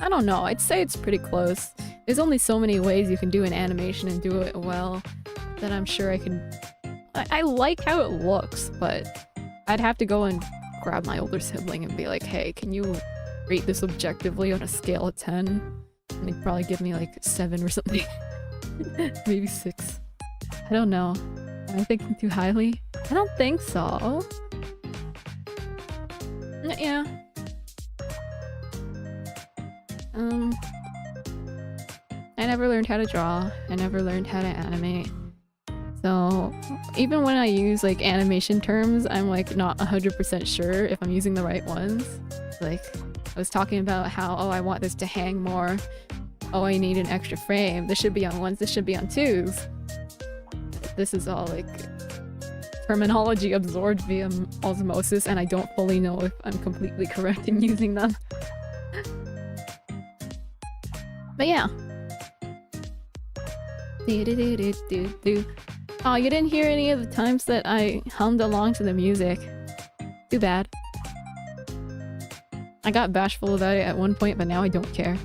I don't know, I'd say it's pretty close. There's only so many ways you can do an animation and do it well that I'm sure I can... I like how it looks, but I'd have to go and grab my older sibling and be like, hey, can you rate this objectively on a scale of 10? And he'd probably give me like 7 or something. Maybe 6. I don't know. Am I thinking too highly? I don't think so. Yeah. I never learned how to draw. I never learned how to animate. So even when I use like animation terms, I'm like not 100% sure if I'm using the right ones. Like, I was talking about how, oh, I want this to hang more. Oh, I need an extra frame. This should be on ones, this should be on twos. This is all like terminology absorbed via osmosis, and I don't fully know if I'm completely correct in using them. But yeah. Oh, you didn't hear any of the times that I hummed along to the music. Too bad. I got bashful about it at one point, but now I don't care.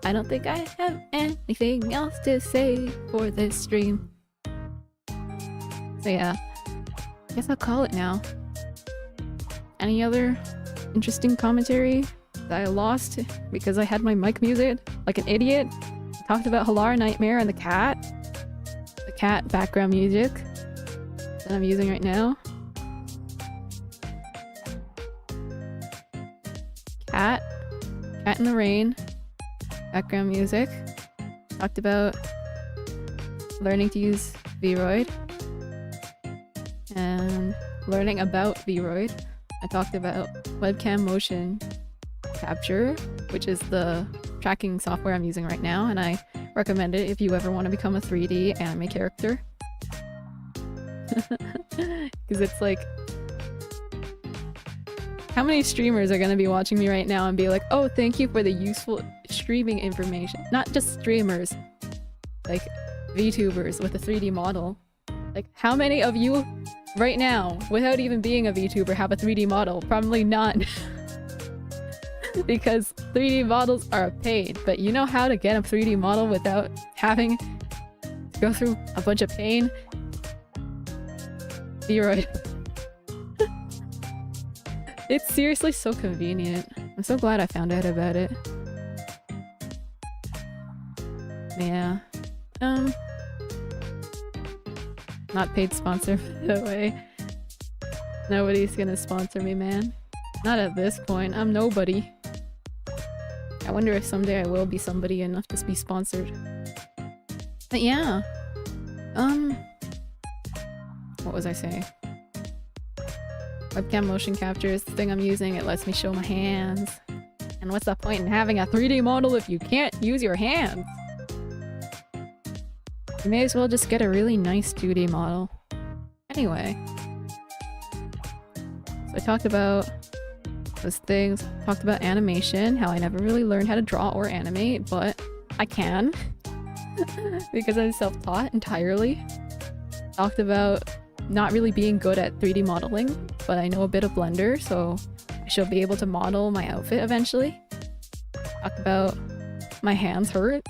I don't think I have anything else to say for this stream. So yeah, I guess I'll call it now. Any other interesting commentary that I lost because I had my mic muted like an idiot? I talked about Halara Nightmare and the cat background music that I'm using right now. Cat in the rain, background music. Talked about learning to use Vroid and learning about Vroid. I talked about webcam motion capture, which is the tracking software I'm using right now, and I recommend it if you ever want to become a 3D anime character. Because it's like, how many streamers are going to be watching me right now and be like, oh, thank you for the useful streaming information? Not just streamers, like VTubers with a 3D model. Like, how many of you right now, without even being a VTuber, have a 3D model? Probably none. Because 3D models are a pain, but you know how to get a 3D model without having to go through a bunch of pain? Vroid. It's seriously so convenient. I'm so glad I found out about it. Yeah. Not paid sponsor, by the way. Nobody's gonna sponsor me, man. Not at this point. I'm nobody. I wonder if someday I will be somebody enough to be sponsored. But yeah. What was I saying? Webcam motion capture is the thing I'm using. It lets me show my hands. And what's the point in having a 3D model if you can't use your hands? You may as well just get a really nice 2D model. Anyway. So I talked about those things. Talked about animation, how I never really learned how to draw or animate, but I can. Because I'm self-taught entirely. Talked about not really being good at 3D modeling, but I know a bit of Blender, so I should be able to model my outfit eventually. Talked about my hands hurt.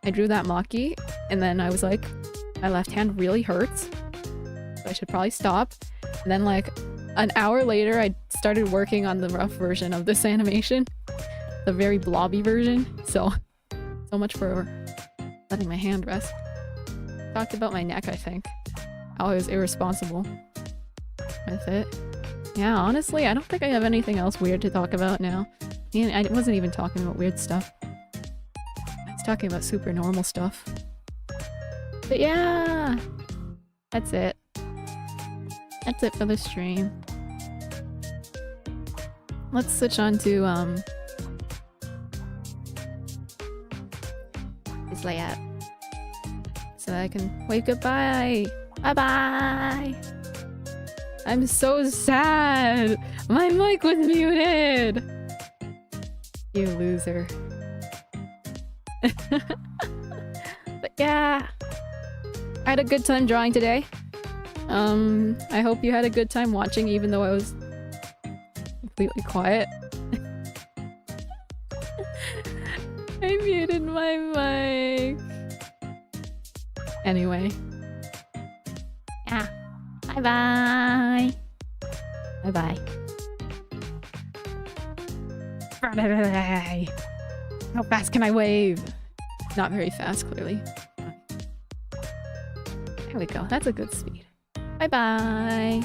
I drew that Maki, and then I was like, my left hand really hurts, so I should probably stop. And then like an hour later, I started working on the rough version of this animation. The very blobby version. So much for letting my hand rest. Talked about my neck, I think. How I was irresponsible with it. Yeah, honestly, I don't think I have anything else weird to talk about now. I mean, I wasn't even talking about weird stuff. I was talking about super normal stuff. But yeah! That's it. That's it for the stream. Let's switch on to, this layout. So that I can wave goodbye! Bye-bye! I'm so sad! My mic was muted! You loser. But yeah! I had a good time drawing today. I hope you had a good time watching even though I was completely quiet. I muted my mic. Anyway. Yeah. Bye-bye. Bye-bye. How fast can I wave? Not very fast, clearly. There we go. That's a good speed. Bye-bye.